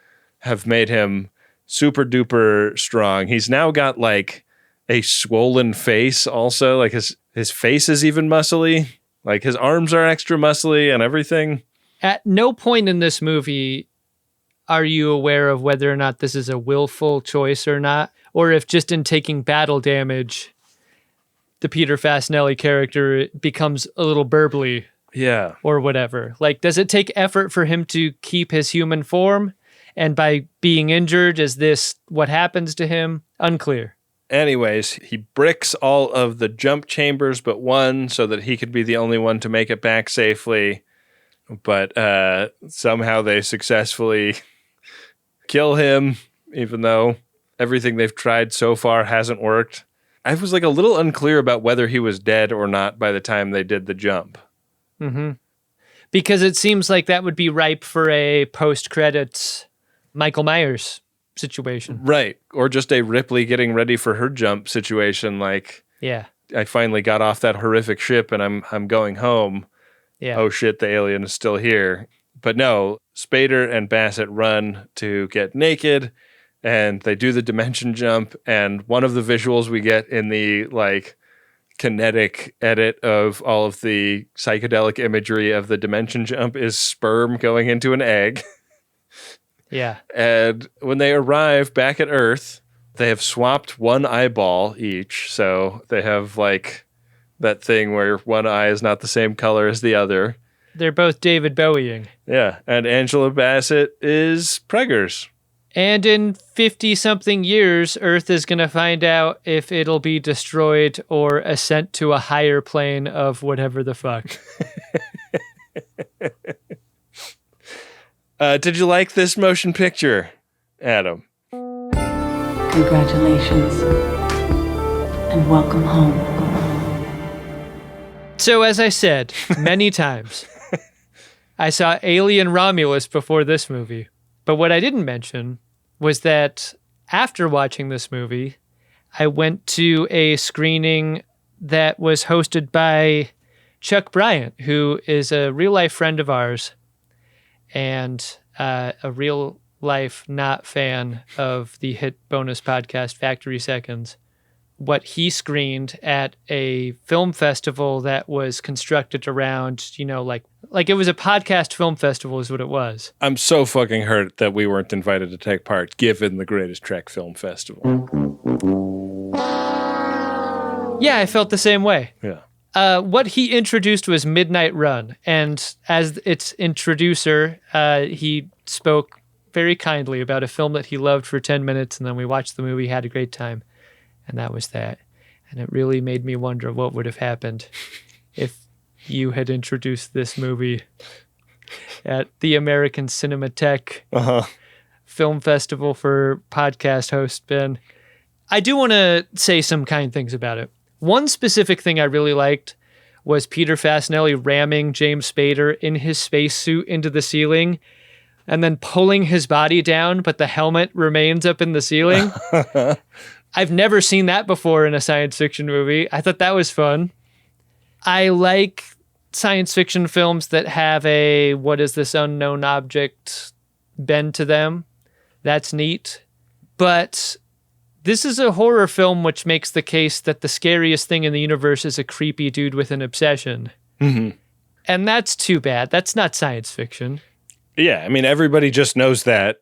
[SPEAKER 7] have made him super duper strong. He's now got like a swollen face also, like his face is even muscly, like his arms are extra muscly and everything.
[SPEAKER 6] At no point in this movie are you aware of whether or not this is a willful choice or not, or if just in taking battle damage, the Peter Fasinelli character becomes a little burbly.
[SPEAKER 7] Yeah.
[SPEAKER 6] Or whatever. Like, does it take effort for him to keep his human form? And by being injured, is this what happens to him? Unclear.
[SPEAKER 7] Anyways, he bricks all of the jump chambers but one so that he could be the only one to make it back safely. But somehow they successfully kill him, even though everything they've tried so far hasn't worked. I was like a little unclear about whether he was dead or not by the time they did the jump.
[SPEAKER 6] Mm-hmm. Because it seems like that would be ripe for a post-credits Michael Myers situation.
[SPEAKER 7] Right. Or just a Ripley getting ready for her jump situation. Like,
[SPEAKER 6] yeah,
[SPEAKER 7] I finally got off that horrific ship and I'm going home.
[SPEAKER 6] Yeah.
[SPEAKER 7] Oh shit, the alien is still here. But no, Spader and Bassett run to get naked and they do the dimension jump. And one of the visuals we get in the like kinetic edit of all of the psychedelic imagery of the dimension jump is sperm going into an egg.
[SPEAKER 6] Yeah.
[SPEAKER 7] And when they arrive back at Earth, they have swapped one eyeball each. So they have like that thing where one eye is not the same color as the other.
[SPEAKER 6] They're both David Bowieing.
[SPEAKER 7] Yeah, and Angela Bassett is preggers.
[SPEAKER 6] And in 50-something years, Earth is going to find out if it'll be destroyed or ascent to a higher plane of whatever the fuck.
[SPEAKER 7] Did you like this motion picture, Adam?
[SPEAKER 5] Congratulations. And welcome home.
[SPEAKER 6] So as I said many times, I saw Alien Romulus before this movie. But what I didn't mention was that after watching this movie, I went to a screening that was hosted by Chuck Bryant, who is a real-life friend of ours and a real-life not fan of the hit bonus podcast Factory Seconds. What he screened at a film festival that was constructed around, like it was a podcast film festival is what it was.
[SPEAKER 7] I'm so fucking hurt that we weren't invited to take part, given the Greatest Trek Film Festival.
[SPEAKER 6] Yeah, I felt the same way.
[SPEAKER 7] Yeah.
[SPEAKER 6] What he introduced was Midnight Run, and as its introducer, he spoke very kindly about a film that he loved for 10 minutes, and then we watched the movie, had a great time. And that was that. And it really made me wonder what would have happened if you had introduced this movie at the American Cinematheque Film Festival for podcast host Ben. I do want to say some kind things about it. One specific thing I really liked was Peter Fasinelli ramming James Spader in his spacesuit into the ceiling and then pulling his body down, but the helmet remains up in the ceiling. I've never seen that before in a science fiction movie. I thought that was fun. I like science fiction films that have a what is this unknown object bend to them. That's neat. But this is a horror film which makes the case that the scariest thing in the universe is a creepy dude with an obsession.
[SPEAKER 7] Mm-hmm.
[SPEAKER 6] And that's too bad. That's not science fiction.
[SPEAKER 7] Yeah, I mean, everybody just knows that,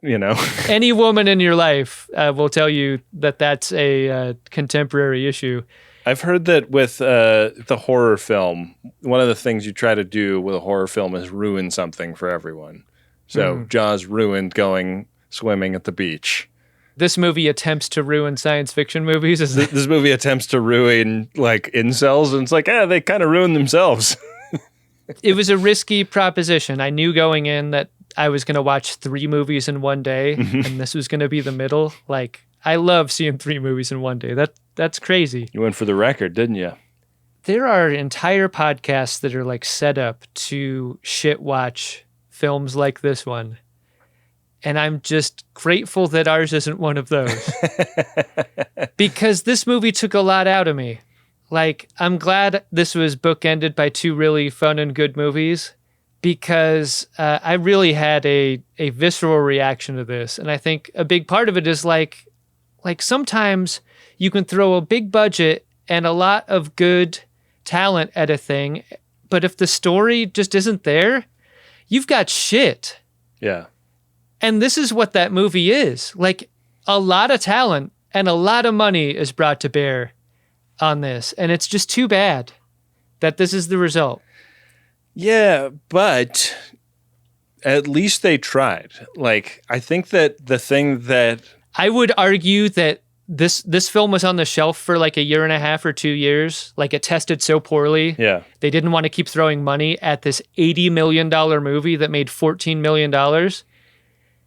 [SPEAKER 6] Any woman in your life will tell you that that's a contemporary issue.
[SPEAKER 7] I've heard that with the horror film, one of the things you try to do with a horror film is ruin something for everyone. So Jaws ruined going swimming at the beach.
[SPEAKER 6] This movie attempts to ruin science fiction movies.
[SPEAKER 7] This movie attempts to ruin like incels, and it's like, they kind of ruined themselves.
[SPEAKER 6] It was a risky proposition. I knew going in that I was going to watch 3 movies in one day, and this was going to be the middle. Like, I love seeing 3 movies in one day. That's crazy.
[SPEAKER 7] You went for the record, didn't you?
[SPEAKER 6] There are entire podcasts that are like set up to shit watch films like this one. And I'm just grateful that ours isn't one of those. Because this movie took a lot out of me. Like, I'm glad this was bookended by two really fun and good movies, because I really had a visceral reaction to this. And I think a big part of it is like sometimes you can throw a big budget and a lot of good talent at a thing, but if the story just isn't there, you've got shit.
[SPEAKER 7] Yeah.
[SPEAKER 6] And this is what that movie is. Like, a lot of talent and a lot of money is brought to bear on this. And it's just too bad that this is the result.
[SPEAKER 7] Yeah, but at least they tried. Like, I think that the thing that...
[SPEAKER 6] I would argue that this film was on the shelf for like a year and a half or 2 years. Like, it tested so poorly.
[SPEAKER 7] Yeah.
[SPEAKER 6] They didn't want to keep throwing money at this $80 million movie that made $14 million.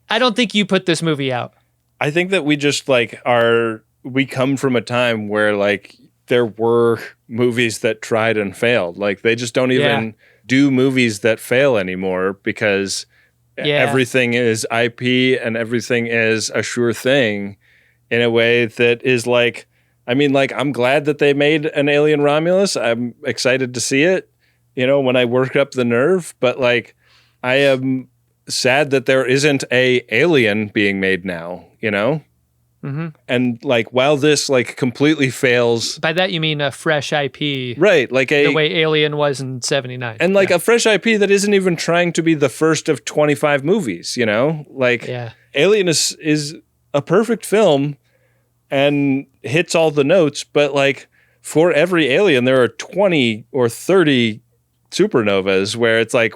[SPEAKER 6] I don't think you put this movie out.
[SPEAKER 7] I think that we just we come from a time where like there were movies that tried and failed. Like, they just don't even do movies that fail anymore because everything is IP and everything is a sure thing in a way that is like, I mean, like, I'm glad that they made an Alien Romulus. I'm excited to see it, when I work up the nerve, but like, I am sad that there isn't a Alien being made now,
[SPEAKER 6] Mm-hmm.
[SPEAKER 7] And like, while this like completely fails,
[SPEAKER 6] by that you mean a fresh IP,
[SPEAKER 7] right? Like
[SPEAKER 6] the way Alien was in '79,
[SPEAKER 7] and like a fresh IP that isn't even trying to be the first of 25 movies. Like Alien is a perfect film and hits all the notes, but like for every Alien, there are 20 or 30 supernovas where it's like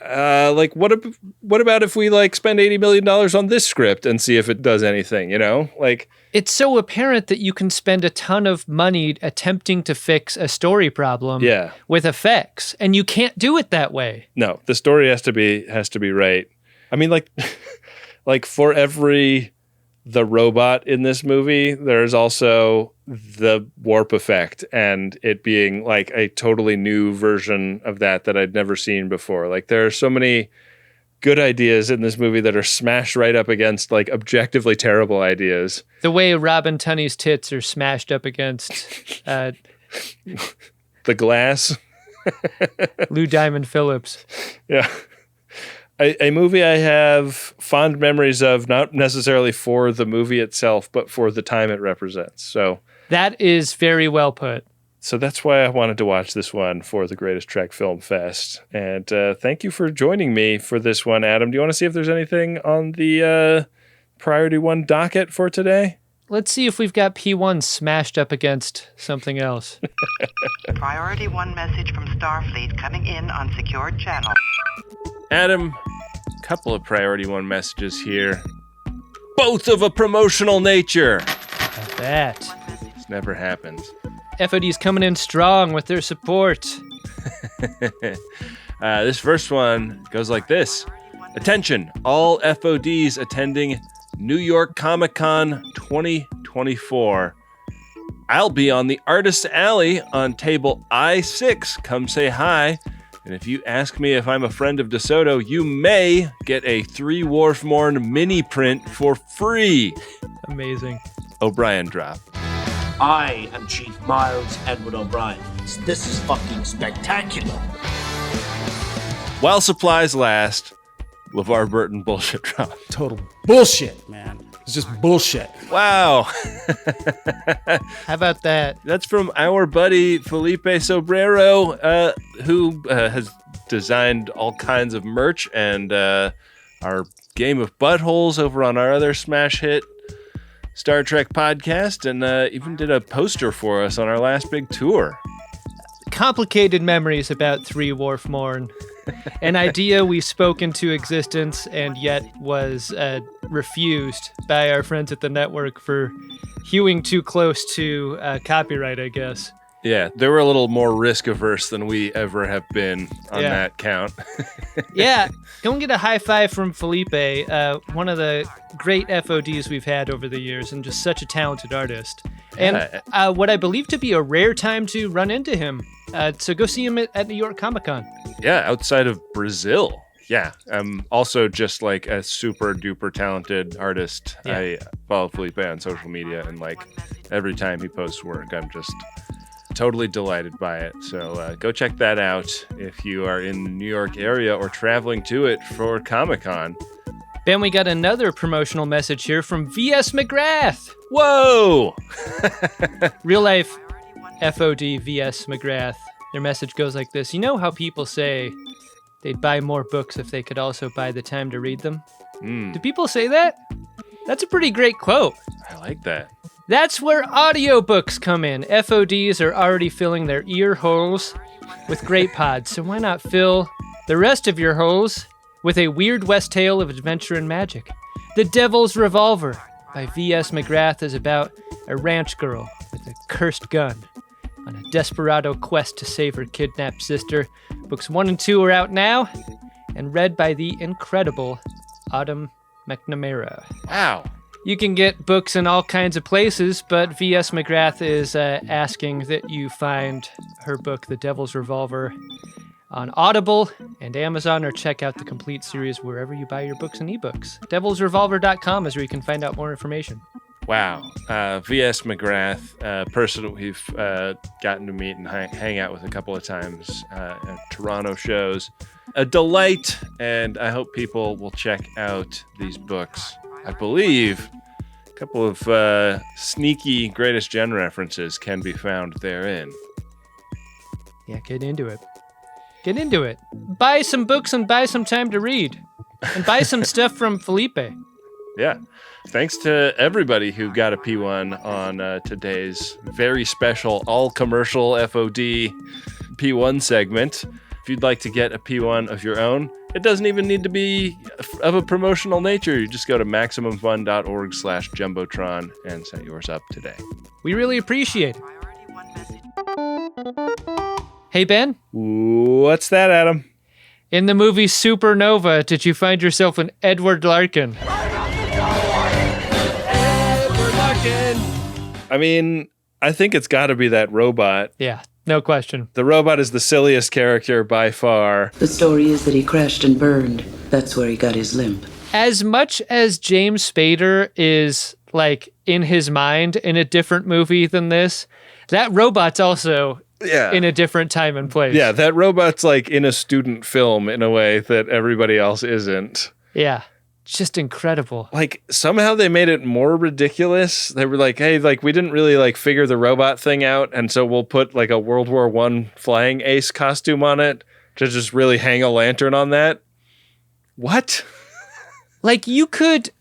[SPEAKER 7] what about if we like spend $80 million on this script and see if it does anything, Like,
[SPEAKER 6] it's so apparent that you can spend a ton of money attempting to fix a story problem with effects, and you can't do it that way.
[SPEAKER 7] No, the story has to be right. I mean, like for the robot in this movie, there's also the warp effect and it being like a totally new version of that I'd never seen before. Like, there are so many good ideas in this movie that are smashed right up against like objectively terrible ideas.
[SPEAKER 6] The way Robin Tunney's tits are smashed up against
[SPEAKER 7] the glass.
[SPEAKER 6] Lou Diamond Phillips.
[SPEAKER 7] Yeah. A movie I have fond memories of, not necessarily for the movie itself, but for the time it represents. So
[SPEAKER 6] that is very well put.
[SPEAKER 7] So that's why I wanted to watch this one for the Greatest Trek Film Fest. And thank you for joining me for this one, Adam. Do you want to see if there's anything on the Priority 1 docket for today?
[SPEAKER 6] Let's see if we've got P1 smashed up against something else.
[SPEAKER 14] Priority 1 message from Starfleet coming in on secured channel.
[SPEAKER 7] Adam, a couple of Priority 1 messages here. Both of a promotional nature.
[SPEAKER 6] Like that.
[SPEAKER 7] This never happens.
[SPEAKER 6] FOD's coming in strong with their support.
[SPEAKER 7] This first one goes like this. Attention, all FODs attending New York Comic-Con 2024. I'll be on the Artist's Alley on table I6. Come say hi. And if you ask me if I'm a friend of DeSoto, you may get a 3 Wharf Morn mini print for free.
[SPEAKER 6] Amazing.
[SPEAKER 7] O'Brien drop.
[SPEAKER 15] I am Chief Miles Edward O'Brien. This is fucking spectacular.
[SPEAKER 7] While supplies last, LeVar Burton bullshit drop.
[SPEAKER 16] Total bullshit, man. It's just bullshit.
[SPEAKER 7] Wow.
[SPEAKER 6] How about that?
[SPEAKER 7] That's from our buddy Felipe Sobrero, who has designed all kinds of merch and our Game of Buttholes over on our other smash hit Star Trek podcast, and even did a poster for us on our last big tour.
[SPEAKER 6] Complicated memories about 3 Wharf Morn. An idea we spoke into existence and yet was refused by our friends at the network for hewing too close to copyright, I guess.
[SPEAKER 7] Yeah, they were a little more risk averse than we ever have been on that count.
[SPEAKER 6] Yeah, go and get a high five from Felipe, one of the great FODs we've had over the years and just such a talented artist. And what I believe to be a rare time to run into him. So go see him at New York Comic Con.
[SPEAKER 7] Yeah, outside of Brazil. yeah, I'm also just like a super duper talented artist.
[SPEAKER 6] Yeah.
[SPEAKER 7] I follow Felipe on social media, and like every time he posts work, I'm just totally delighted by it. So go check that out if you are in the New York area or traveling to it for Comic-Con.
[SPEAKER 6] Ben, we got another promotional message here from V.S. McGrath.
[SPEAKER 7] Whoa!
[SPEAKER 6] Real life FOD V.S. McGrath. Their message goes like this. You know how people say they'd buy more books if they could also buy the time to read them? Do people say that? That's a pretty great quote.
[SPEAKER 7] I like that.
[SPEAKER 6] That's where audiobooks come in. FODs are already filling their ear holes with great pods, so why not fill the rest of your holes with a Weird West tale of adventure and magic? The Devil's Revolver by V.S. McGrath is about a ranch girl with a cursed gun on a desperado quest to save her kidnapped sister. Books 1 and 2 are out now and read by the incredible Autumn McNamara.
[SPEAKER 7] Wow.
[SPEAKER 6] You can get books in all kinds of places, but V.S. McGrath is asking that you find her book, The Devil's Revolver, on Audible and Amazon, or check out the complete series wherever you buy your books and ebooks. devilsrevolver.com is where you can find out more information.
[SPEAKER 7] Wow. V.S. McGrath, person we've gotten to meet and hang out with a couple of times at Toronto shows. A delight, and I hope people will check out these books. I believe a couple of sneaky Greatest Gen references can be found therein.
[SPEAKER 6] Yeah, get into it. Get into it. Buy some books and buy some time to read. And buy some stuff from Felipe.
[SPEAKER 7] Yeah. Thanks to everybody who got a P1 on today's very special all-commercial FOD P1 segment. If you'd like to get a P1 of your own, it doesn't even need to be of a promotional nature. You just go to MaximumFun.org/Jumbotron and set yours up today.
[SPEAKER 6] We really appreciate it. Hey, Ben?
[SPEAKER 7] What's that, Adam?
[SPEAKER 6] In the movie Supernova, did you find yourself an Edward Larkin?
[SPEAKER 7] I mean, I think it's got to be that robot.
[SPEAKER 6] Yeah, no question.
[SPEAKER 7] The robot is the silliest character by far.
[SPEAKER 17] The story is that he crashed and burned. That's where he got his limp.
[SPEAKER 6] As much as James Spader is, like, in his mind in a different movie than this, that robot's also in a different time and place.
[SPEAKER 7] Yeah, that robot's, like, in a student film in a way that everybody else isn't.
[SPEAKER 6] Yeah. Just incredible.
[SPEAKER 7] Like, somehow they made it more ridiculous. They were like, hey, like, we didn't really, like, figure the robot thing out, and so we'll put, like, a World War I flying ace costume on it to just really hang a lantern on that. What?
[SPEAKER 6] Like, you could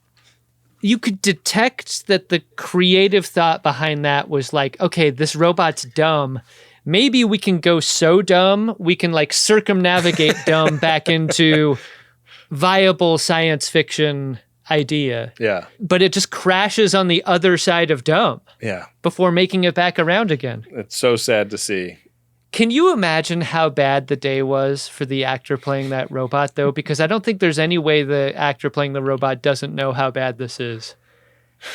[SPEAKER 6] detect that the creative thought behind that was like, okay, this robot's dumb. Maybe we can go so dumb, we can, like, circumnavigate dumb back into viable science fiction idea.
[SPEAKER 7] Yeah.
[SPEAKER 6] But it just crashes on the other side of dumb.
[SPEAKER 7] Yeah.
[SPEAKER 6] Before making it back around again.
[SPEAKER 7] It's so sad to see.
[SPEAKER 6] Can you imagine how bad the day was for the actor playing that robot, though? Because I don't think there's any way the actor playing the robot doesn't know how bad this is.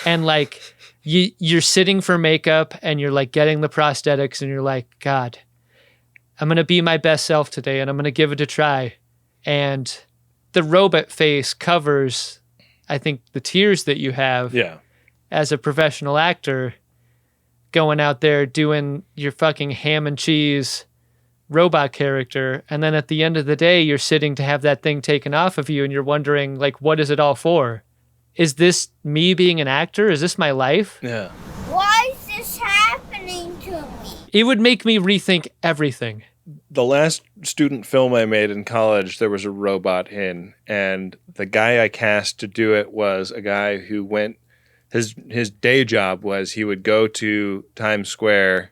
[SPEAKER 6] And, like, you're sitting for makeup and you're, like, getting the prosthetics and you're like, God, I'm going to be my best self today and I'm going to give it a try. And the robot face covers, I think, the tears that you have as a professional actor going out there doing your fucking ham and cheese robot character. And then at the end of the day, you're sitting to have that thing taken off of you and you're wondering, like, what is it all for? Is this me being an actor? Is this my life?
[SPEAKER 7] Yeah.
[SPEAKER 18] Why is this happening to me?
[SPEAKER 6] It would make me rethink everything.
[SPEAKER 7] The last student film I made in college, there was a robot in, and the guy I cast to do it was a guy who went, his day job was he would go to Times Square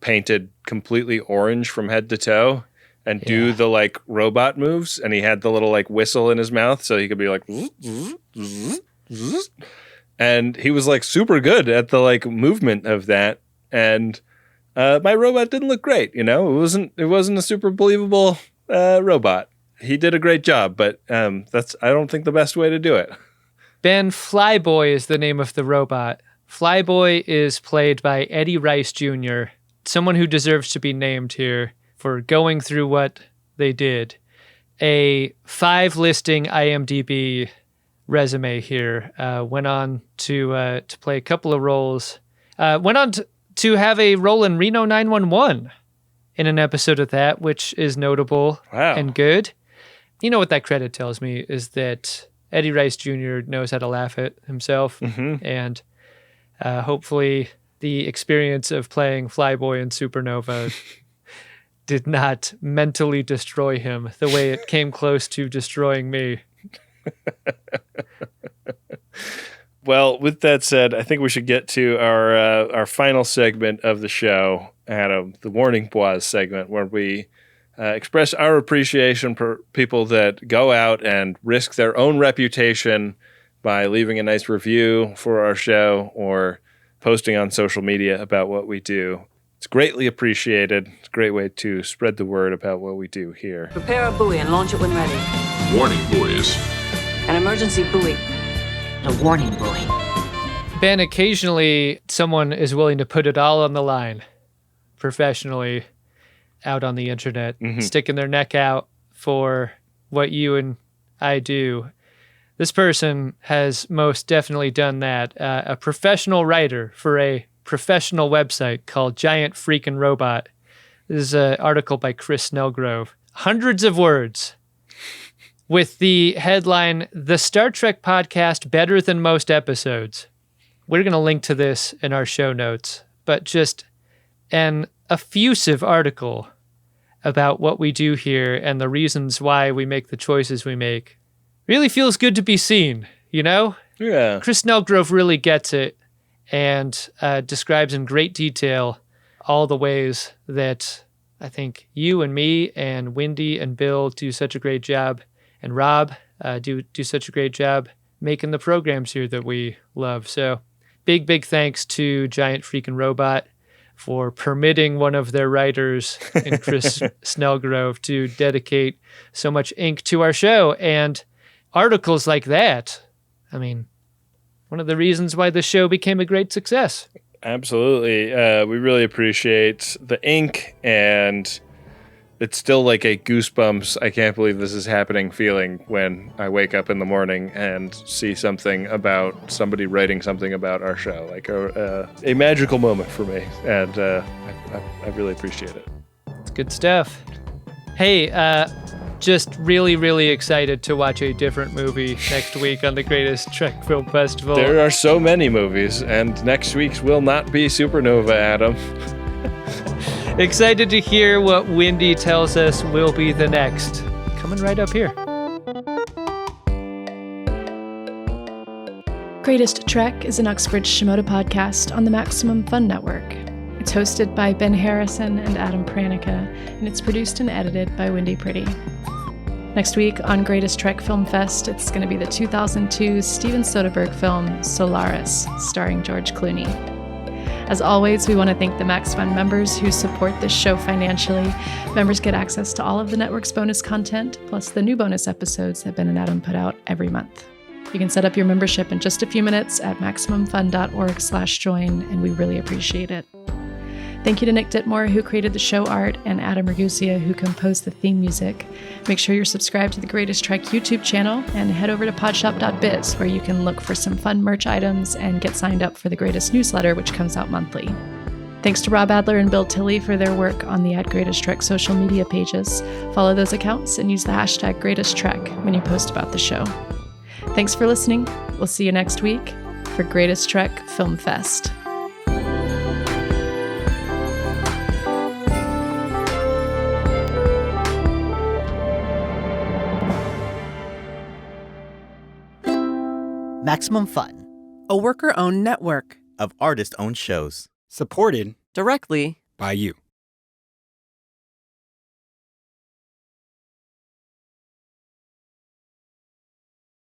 [SPEAKER 7] painted completely orange from head to toe and do the, like, robot moves, and he had the little, like, whistle in his mouth so he could be like, and he was, like, super good at the, like, movement of that, and my robot didn't look great, you know? It wasn't a super believable robot. He did a great job, but that's, I don't think, the best way to do it.
[SPEAKER 6] Ben, Flyboy is the name of the robot. Flyboy is played by Eddie Rice Jr., someone who deserves to be named here for going through what they did. a 5-listing IMDb resume here. Went on to play a couple of roles. Went on to have a role in Reno 911 in an episode of that, which is notable and good. You know what that credit tells me is that Eddie Rice Jr. knows how to laugh at himself. And hopefully the experience of playing Flyboy in Supernova did not mentally destroy him the way it came close to destroying me.
[SPEAKER 7] Well, with that said, I think we should get to our final segment of the show, Adam, the Warning Pause segment, where we express our appreciation for people that go out and risk their own reputation by leaving a nice review for our show or posting on social media about what we do. It's greatly appreciated. It's a great way to spread the word about what we do here.
[SPEAKER 19] Prepare a buoy and launch it when ready.
[SPEAKER 20] Warning buoys.
[SPEAKER 19] An emergency buoy. A warning buoy.
[SPEAKER 6] Ben, occasionally someone is willing to put it all on the line professionally out on the internet, sticking their neck out for what you and I do. This person has most definitely done that. A professional writer for a professional website called Giant Freaking Robot. This is an article by Chris Snellgrove. Hundreds of words with the headline, "The Star Trek Podcast Better Than Most Episodes." We're going to link to this in our show notes, but just an effusive article about what we do here and the reasons why we make the choices we make. Really feels good to be seen, you know?
[SPEAKER 7] Yeah.
[SPEAKER 6] Chris Snellgrove really gets it and describes in great detail all the ways that I think you and me and Wendy and Bill do such a great job, and Rob do such a great job making the programs here that we love. So big thanks to Giant Freaking Robot for permitting one of their writers in Chris Snellgrove to dedicate so much ink to our show. And articles like that, I mean, one of the reasons why the show became a great success.
[SPEAKER 7] Absolutely. We really appreciate the ink, and it's still like a goosebumps, I can't believe this is happening feeling when I wake up in the morning and see something about somebody writing something about our show. Like a magical moment for me, and I really appreciate it.
[SPEAKER 6] It's good stuff. Hey, just really excited to watch a different movie next week on the Greatest Trek Film Festival.
[SPEAKER 7] There are so many movies, and next week's will not be Supernova, Adam.
[SPEAKER 6] Excited to hear what Wendy tells us will be the next. Coming right up here.
[SPEAKER 21] Greatest Trek is an Uxbridge Shimoda podcast on the Maximum Fun Network. It's hosted by Ben Harrison and Adam Pranica, and it's produced and edited by Wendy Pretty. Next week on Greatest Trek Film Fest, it's going to be the 2002 Steven Soderbergh film Solaris, starring George Clooney. As always, we want to thank the Max Fun members who support this show financially. Members get access to all of the network's bonus content, plus the new bonus episodes that Ben and Adam put out every month. You can set up your membership in just a few minutes at MaximumFun.org/join, and we really appreciate it. Thank you to Nick Ditmore, who created the show art, and Adam Ragusia, who composed the theme music. Make sure you're subscribed to the Greatest Trek YouTube channel and head over to podshop.biz, where you can look for some fun merch items and get signed up for the Greatest newsletter, which comes out monthly. Thanks to Rob Adler and Bill Tilley for their work on the @GreatestTrek social media pages. Follow those accounts and use the hashtag GreatestTrek when you post about the show. Thanks for listening. We'll see you next week for Greatest Trek Film Fest.
[SPEAKER 22] Maximum Fun,
[SPEAKER 23] a worker-owned network
[SPEAKER 22] of artist-owned shows.
[SPEAKER 23] supported directly
[SPEAKER 22] by you.